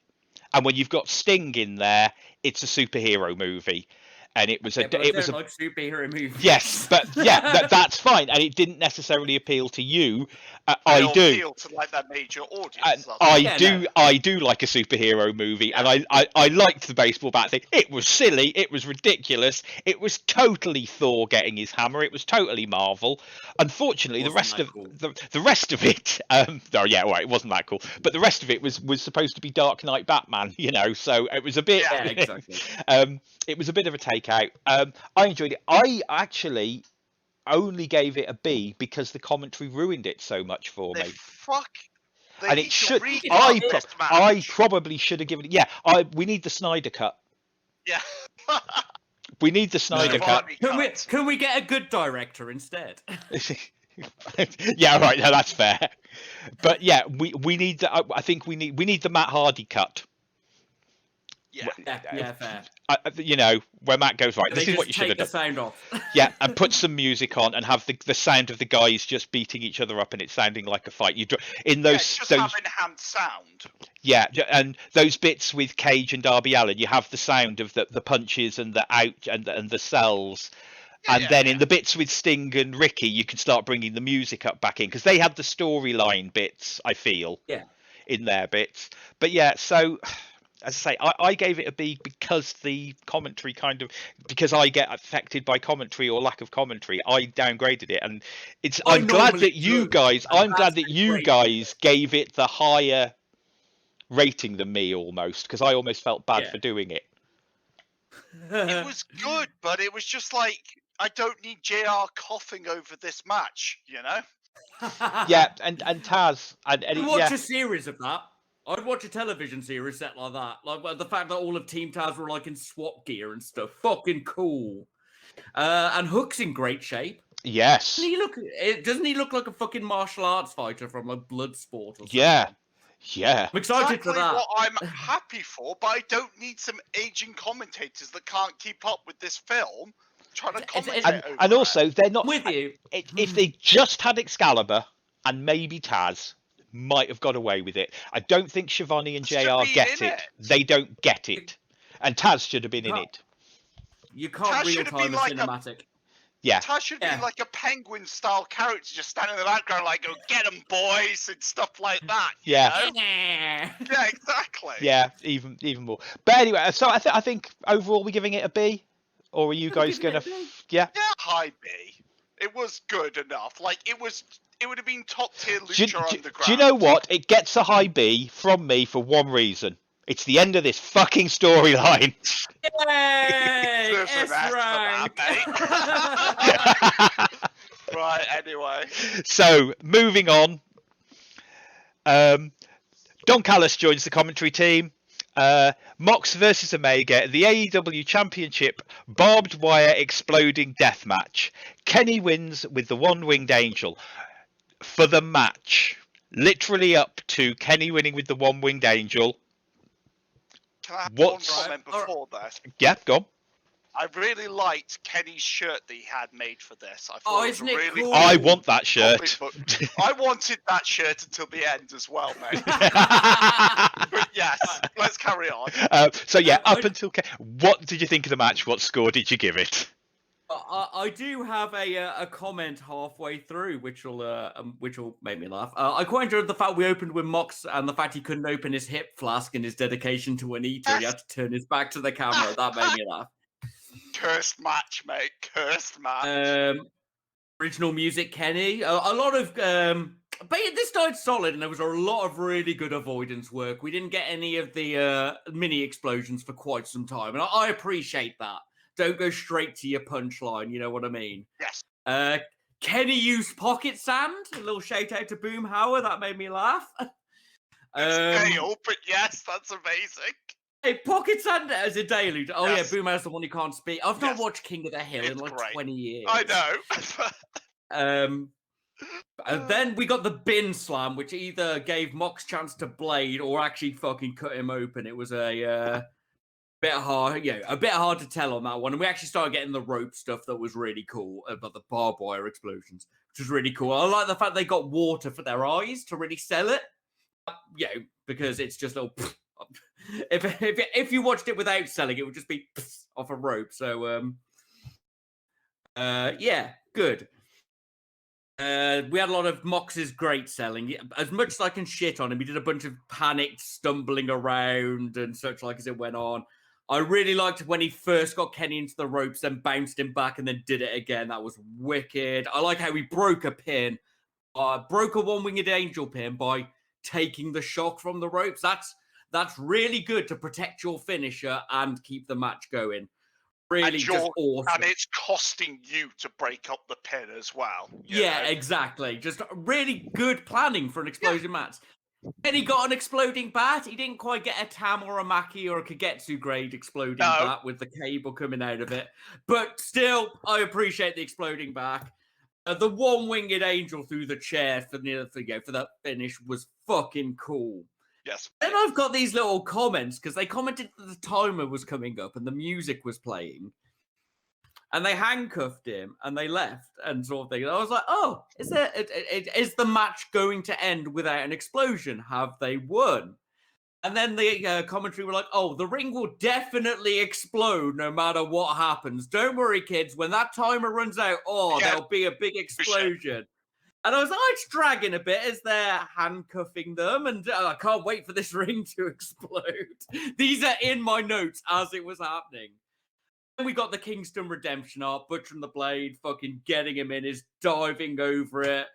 And when you've got Sting in there, it's a superhero movie. And it was like superhero movies. Yes, but yeah, that's fine. And it didn't necessarily appeal to you. I do appeal to like that major audience. I do like a superhero movie, and I liked the baseball bat thing. It was silly, it was ridiculous, it was totally Thor getting his hammer, it was totally Marvel. Unfortunately, the rest of it, it wasn't that cool. But the rest of it was supposed to be Dark Knight Batman, so it was a bit. Yeah, exactly. It was a bit of a takeout. I enjoyed it. I actually only gave it a B because the commentary ruined it so much for They me. They And need it should. to restart I this I match. probably should have given it. Yeah, we need the Snyder cut. Yeah. We need the Snyder cut. Can we get a good director instead? Yeah, right. No, that's fair. But yeah, we need. I think we need the Matt Hardy cut. Yeah, fair. You know, where Matt goes, right, They this is what you just should take have the done. sound off. Yeah, and put some music on and have the sound of the guys just beating each other up and it sounding like a fight. In those just have enhanced sound. Yeah, and those bits with Cage and Darby Allin, you have the sound of the punches and the out and the cells. And then in the bits with Sting and Ricky, you can start bringing the music up back in because they had the storyline bits, I feel, in their bits. But yeah, so as I say, I gave it a B because the commentary because I get affected by commentary or lack of commentary. I downgraded it, and I'm glad that you guys gave it the higher rating than me almost, because I almost felt bad for doing it. It was good, but it was just like, I don't need JR coughing over this match, you know? Yeah, and Taz, and I'd watch a series of that. I'd watch a television series set like that. Like the fact that all of Team Taz were like in SWAT gear and stuff. Fucking cool. And Hook's in great shape. Yes. Doesn't he look like a fucking martial arts fighter from like Bloodsport or something? Yeah. I'm excited for that. What I'm happy for, but I don't need some aging commentators that can't keep up with this film trying to commentate over and also, they're not with you. If they just had Excalibur and maybe Taz, might have got away with it. I don't think Shivani and JR get it. They don't get it. And Taz should have been in it. You can't real-time a cinematic. Yeah. Taz should be like a penguin-style character, just standing in the background like, "Go get 'em, boys," and stuff like that. Yeah. You know? Yeah, exactly. Yeah, even more. But anyway, so I think overall we're giving it a B, or are you guys gonna? Yeah, high B. It was good enough. Like it would have been top tier Lucha Underground. Do you know what? It gets a high B from me for one reason. It's the end of this fucking storyline. Yay! S-rank! Right, anyway. So, moving on. Don Callis joins the commentary team. Mox versus Omega, the AEW Championship barbed wire exploding death match. Kenny wins with the one-winged angel. For the match, literally up to Kenny winning with the one-winged angel. Can I have one comment before that? Yeah, go on. I really liked Kenny's shirt that he had made for this. I thought isn't it really cool? I want that shirt. I wanted that shirt until the end as well, mate. But yes, let's carry on. So yeah, up until what did you think of the match? What score did you give it? I do have a comment halfway through, which will make me laugh. I quite enjoyed the fact we opened with Mox and the fact he couldn't open his hip flask in his dedication to Anita. He had to turn his back to the camera. That made me laugh. Cursed match, mate. Cursed match. Original music, Kenny. A lot of, but this died solid, and there was a lot of really good avoidance work. We didn't get any of the mini explosions for quite some time, and I appreciate that. Don't go straight to your punchline. You know what I mean? Yes. Kenny used pocket sand. A little shout out to Boomhauer. That made me laugh. It's Dale, but yes, that's amazing. Hey, pocket sand as a deluge. Oh yes. Yeah, Boomhauer's the one who can't speak. I've not watched King of the Hill in like 20 years. I know. And then we got the bin slam, which either gave Mox chance to blade or actually fucking cut him open. It was a bit hard, a bit hard to tell on that one. And we actually started getting the rope stuff that was really cool about the barbed wire explosions, which was really cool. I like the fact they got water for their eyes to really sell it. Because it's just a. If you watched it without selling, it would just be off a rope. So, yeah, good. We had a lot of Mox's great selling. As much as I can shit on him, he did a bunch of panicked stumbling around and such like as it went on. I really liked when he first got Kenny into the ropes, then bounced him back and then did it again. That was wicked. I like how he broke a pin, broke a one-winged angel pin by taking the shock from the ropes. That's really good to protect your finisher and keep the match going. Really just awesome. And it's costing you to break up the pin as well. Yeah, exactly. Just really good planning for an explosion match. And he got an exploding bat. He didn't quite get a Tam or a Maki or a Kagetsu grade exploding bat with the cable coming out of it. But still, I appreciate the exploding bat. The one-winged angel through the chair for that finish was fucking cool. Yes. Then I've got these little comments because they commented that the timer was coming up and the music was playing. And they handcuffed him and they left and sort of thing. And I was like, oh, is the match going to end without an explosion? Have they won? And then the commentary were like, oh, the ring will definitely explode no matter what happens. Don't worry, kids. When that timer runs out, there'll be a big explosion. And I was like, it's dragging a bit as they're handcuffing them. And I can't wait for this ring to explode. These are in my notes as it was happening. We got the Kingston Redemption arc, Butcher and the Blade, fucking getting him in, is diving over it.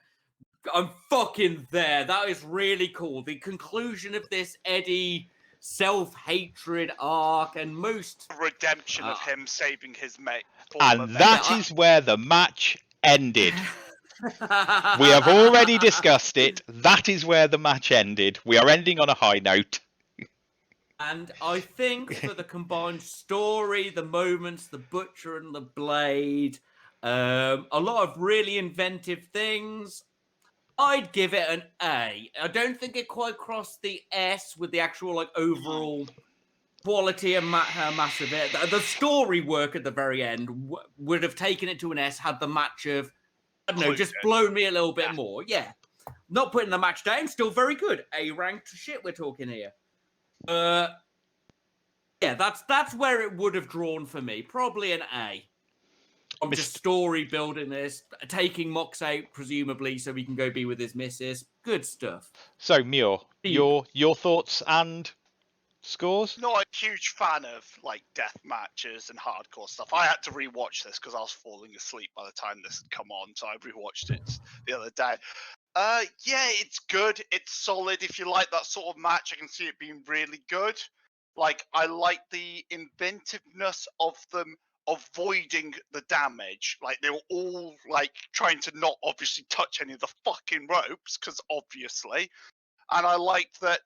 I'm fucking there. That is really cool. The conclusion of this Eddie self-hatred arc and most redemption of him saving his mate. And that is where the match ended. We have already discussed it. That is where the match ended. We are ending on a high note. And I think for the combined story, the moments, the Butcher and the Blade, a lot of really inventive things, I'd give it an A. I don't think it quite crossed the S with the actual overall quality and mass of it. The story work at the very end would have taken it to an S had the match of, I don't know, just blown me a little bit more. Yeah. Not putting the match down, still very good. A-ranked shit we're talking here. Yeah, that's where it would have drawn for me. Probably an A. I'm just story building this, taking Mox out, presumably, so he can go be with his missus. Good stuff. So, Muir, your thoughts and scores? Not a huge fan of death matches and hardcore stuff. I had to rewatch this because I was falling asleep by the time this had come on, so I rewatched it the other day. Yeah, it's good. It's solid. If you like that sort of match, I can see it being really good. I like the inventiveness of them avoiding the damage. They were all trying to not obviously touch any of the fucking ropes, because obviously. And I liked that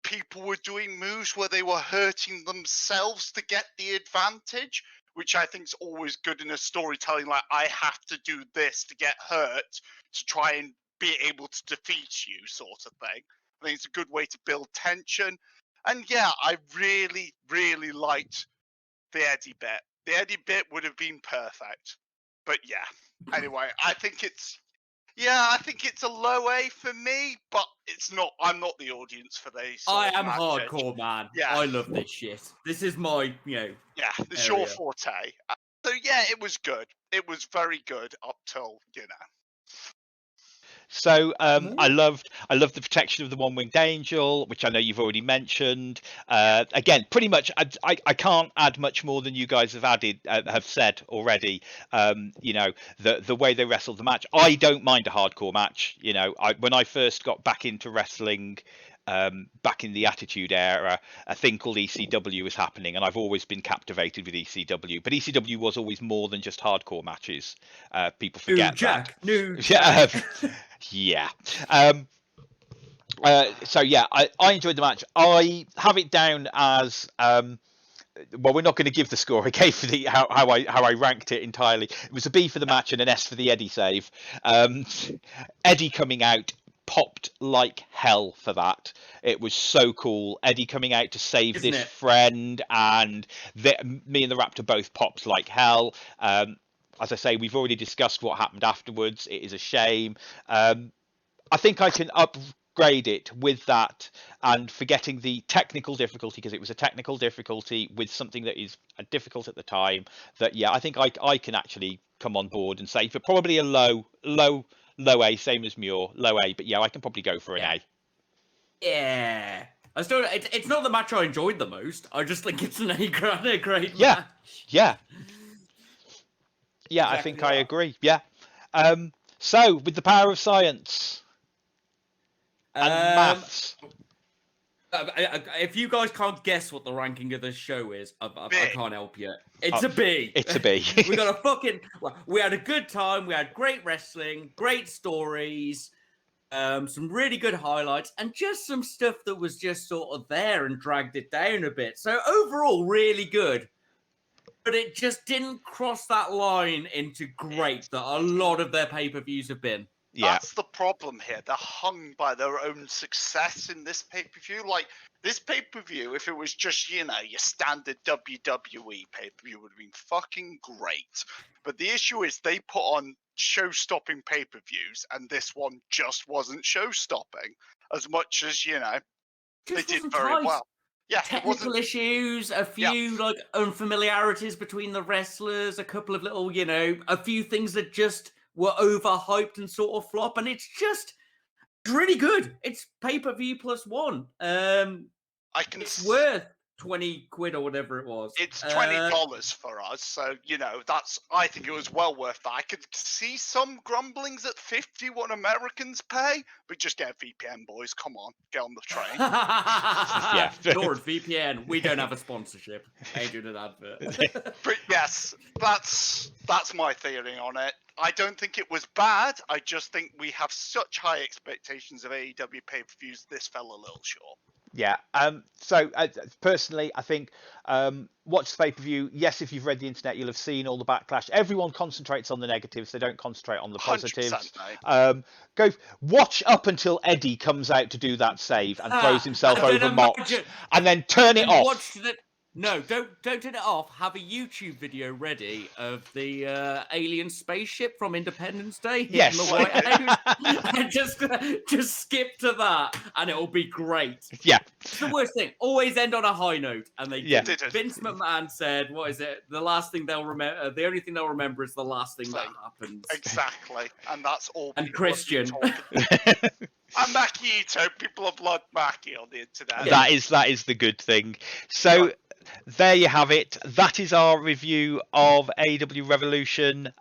people were doing moves where they were hurting themselves to get the advantage, which I think is always good in a storytelling. I have to do this to get hurt to try and be able to defeat you, sort of thing. I think it's a good way to build tension. And yeah, I really, really liked the Eddie bit. The Eddie bit would have been perfect. But yeah, anyway, I think it's a low A for me, but it's not. I'm not the audience for these. I am hardcore, man. Yeah, I love this shit. This is my, Yeah, this is your forte. So yeah, it was good. It was very good up till. So I loved the protection of the one-winged angel, which I know you've already mentioned. Again, pretty much, I can't add much more than you guys have said already. The way they wrestled the match, I don't mind a hardcore match. When I first got back into wrestling, back in the Attitude Era, a thing called ECW was happening, and I've always been captivated with ECW. But ECW was always more than just hardcore matches. People forget that. Yeah. So yeah, I enjoyed the match. I have it down as well, we're not going to give the score I gave for how I ranked it entirely. It was a B for the match and an S for the Eddie save. Eddie coming out popped like hell for that. It was so cool. Eddie coming out to save this friend, and me and the Raptor both popped like hell. As I say, we've already discussed what happened afterwards. It is a shame. I think I can upgrade it with that and forgetting the technical difficulty, because it was a technical difficulty with something that is difficult at the time. That I think I can actually come on board and say for probably a low A, same as Muir, low A. But yeah, I can probably go for an A. Yeah. I still. It's not the match I enjoyed the most. I just think it's an A grade match. Yeah. Yeah, exactly. I think I agree. Yeah. So, with the power of science and maths, If you guys can't guess what the ranking of this show is, I can't help you. It's Oh, a B. It's a B. We got a fucking. We had a good time. We had great wrestling, great stories, some really good highlights, and just some stuff that was just sort of there and dragged it down a bit. So overall, really good. But it just didn't cross that line into great that a lot of their pay-per-views have been. Yeah. That's the problem here. They're hung by their own success in this pay-per-view. Like, this pay-per-view, if it was just, your standard WWE pay-per-view, would have been fucking great. But the issue is they put on show-stopping pay-per-views, and this one just wasn't show-stopping as much as, they did very well. Yeah, technical issues, a few like unfamiliarities between the wrestlers, a couple of little, a few things that just were overhyped and sort of flop, and it's just really good. It's pay-per-view +1. It's worth 20 quid or whatever it was. It's $20 for us, so I think it was well worth that. I could see some grumblings at 50 what Americans pay, but just get a VPN, boys. Come on, get on the train. Yeah. Lord, VPN. We don't have a sponsorship. I ain't doing an advert. But yes, that's my theory on it. I don't think it was bad. I just think we have such high expectations of AEW pay-per-views. This fell a little short. Yeah. So personally, I think watch the pay-per-view. Yes, if you've read the internet, you'll have seen all the backlash. Everyone concentrates on the negatives. They don't concentrate on the positives. Go watch up until Eddie comes out to do that save and throws himself over Mox, and then turn it off. No, don't turn it off. Have a YouTube video ready of the alien spaceship from Independence Day. Yes. The White House. And just skip to that, and it'll be great. Yeah. It's the worst thing. Always end on a high note, and they did. Vince McMahon said, "What is it? The last thing they'll remember. The only thing they'll remember is the last thing that happens." Exactly, and that's all. And Christian. And Mackie Ito, people have loved Mackie on the internet. That is the good thing. So there you have it. That is our review of AEW Revolution.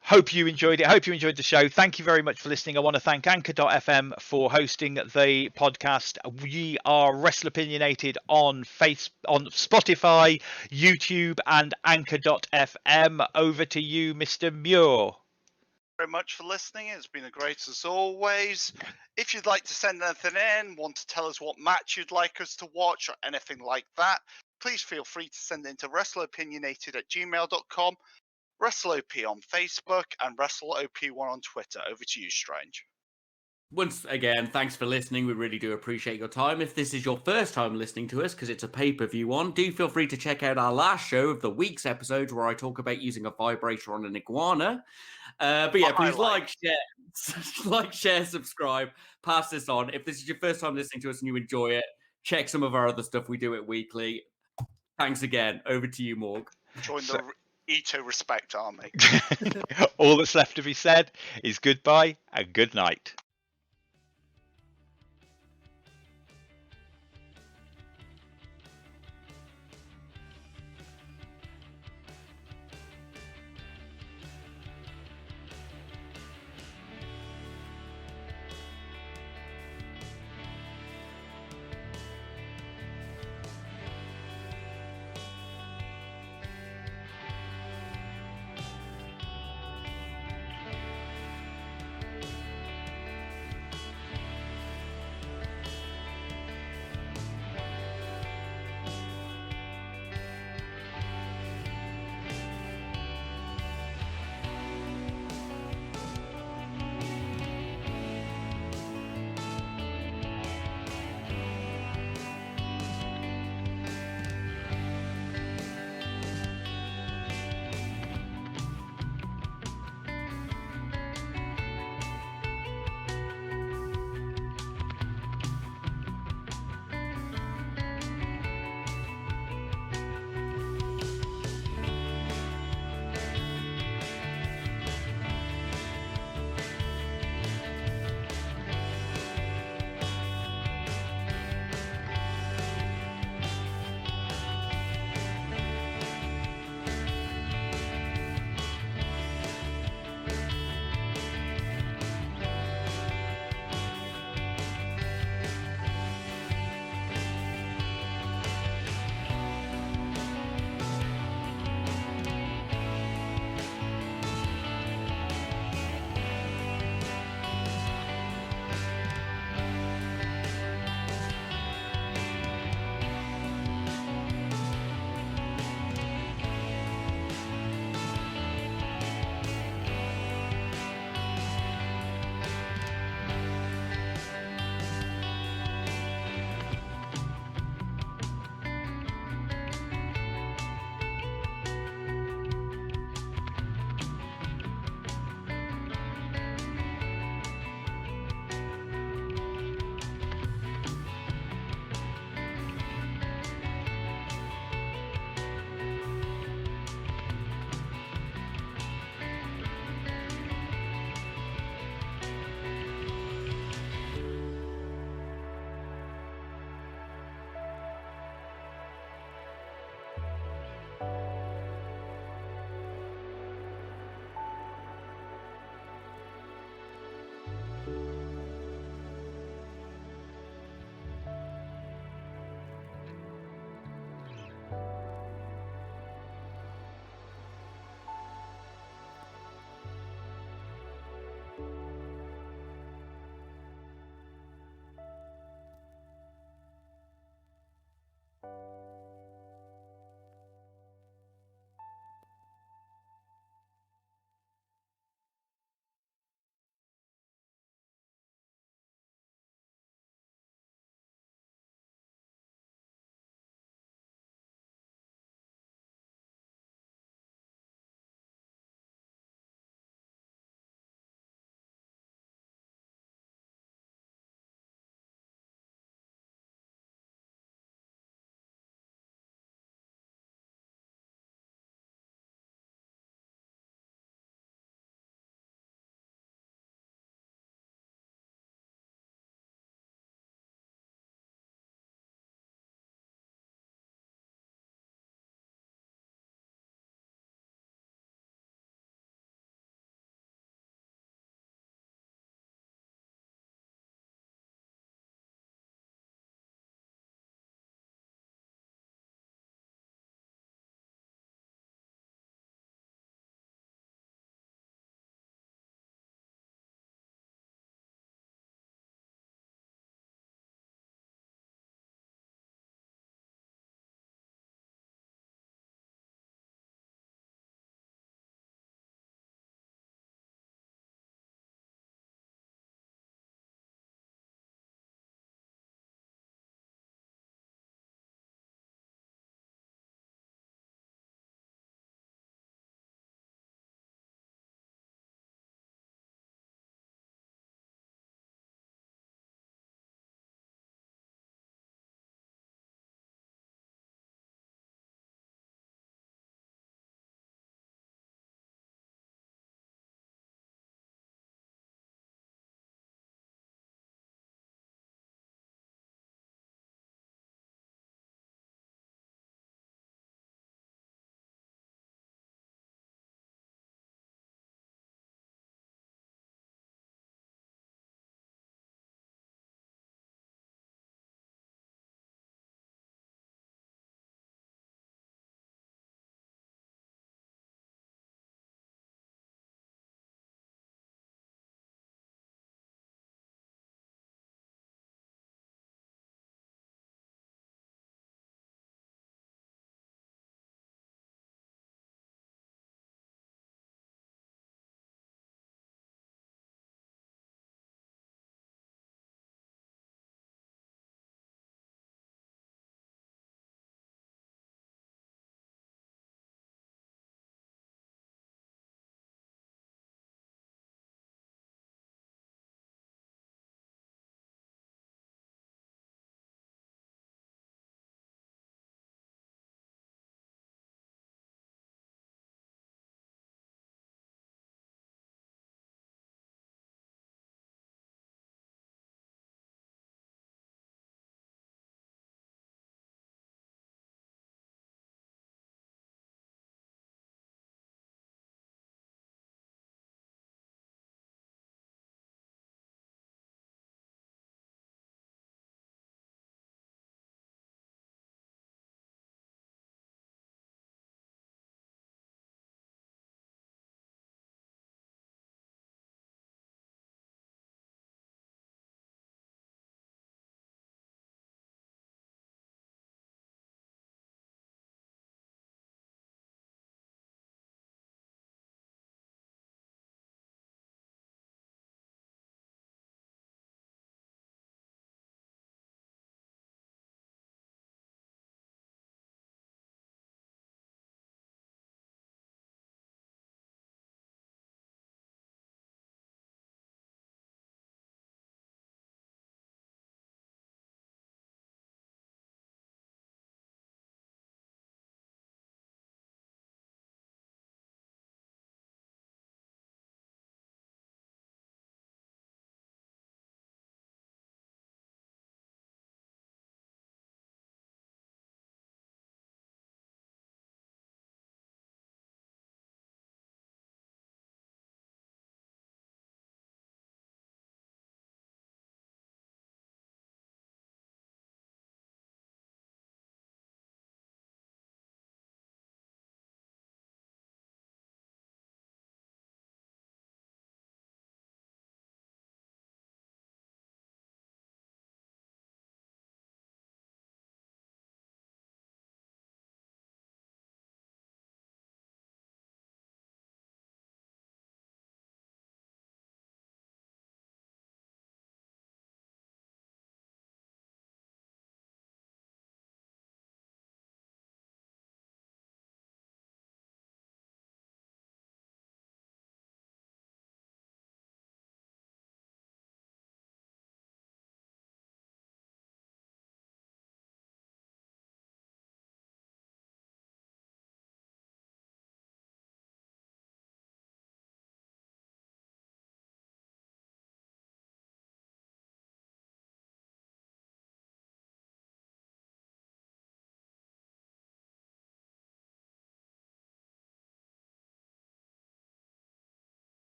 Hope you enjoyed it. Hope you enjoyed the show. Thank you very much for listening. I want to thank Anchor.fm for hosting the podcast. We are Wrestleopinionated on Spotify, YouTube, and Anchor.fm. Over to you, Mr. Muir. Very much for listening. It's been a great as always. If you'd like to send anything in, want to tell us what match you'd like us to watch or anything like that, please feel free to send it into wrestleopinionated@gmail.com, WrestleOP on Facebook, and WrestleOP1 on Twitter. Over to you, Strange. Once again, thanks for listening. We really do appreciate your time. If this is your first time listening to us, because it's a pay-per-view one, do feel free to check out our last show of the week's episode where I talk about using a vibrator on an iguana. But yeah, please like, share, subscribe, pass this on. If this is your first time listening to us and you enjoy it, check some of our other stuff. We do it weekly. Thanks again. Over to you, Morg. Join the Ito Respect Army. All that's left to be said is goodbye and good night.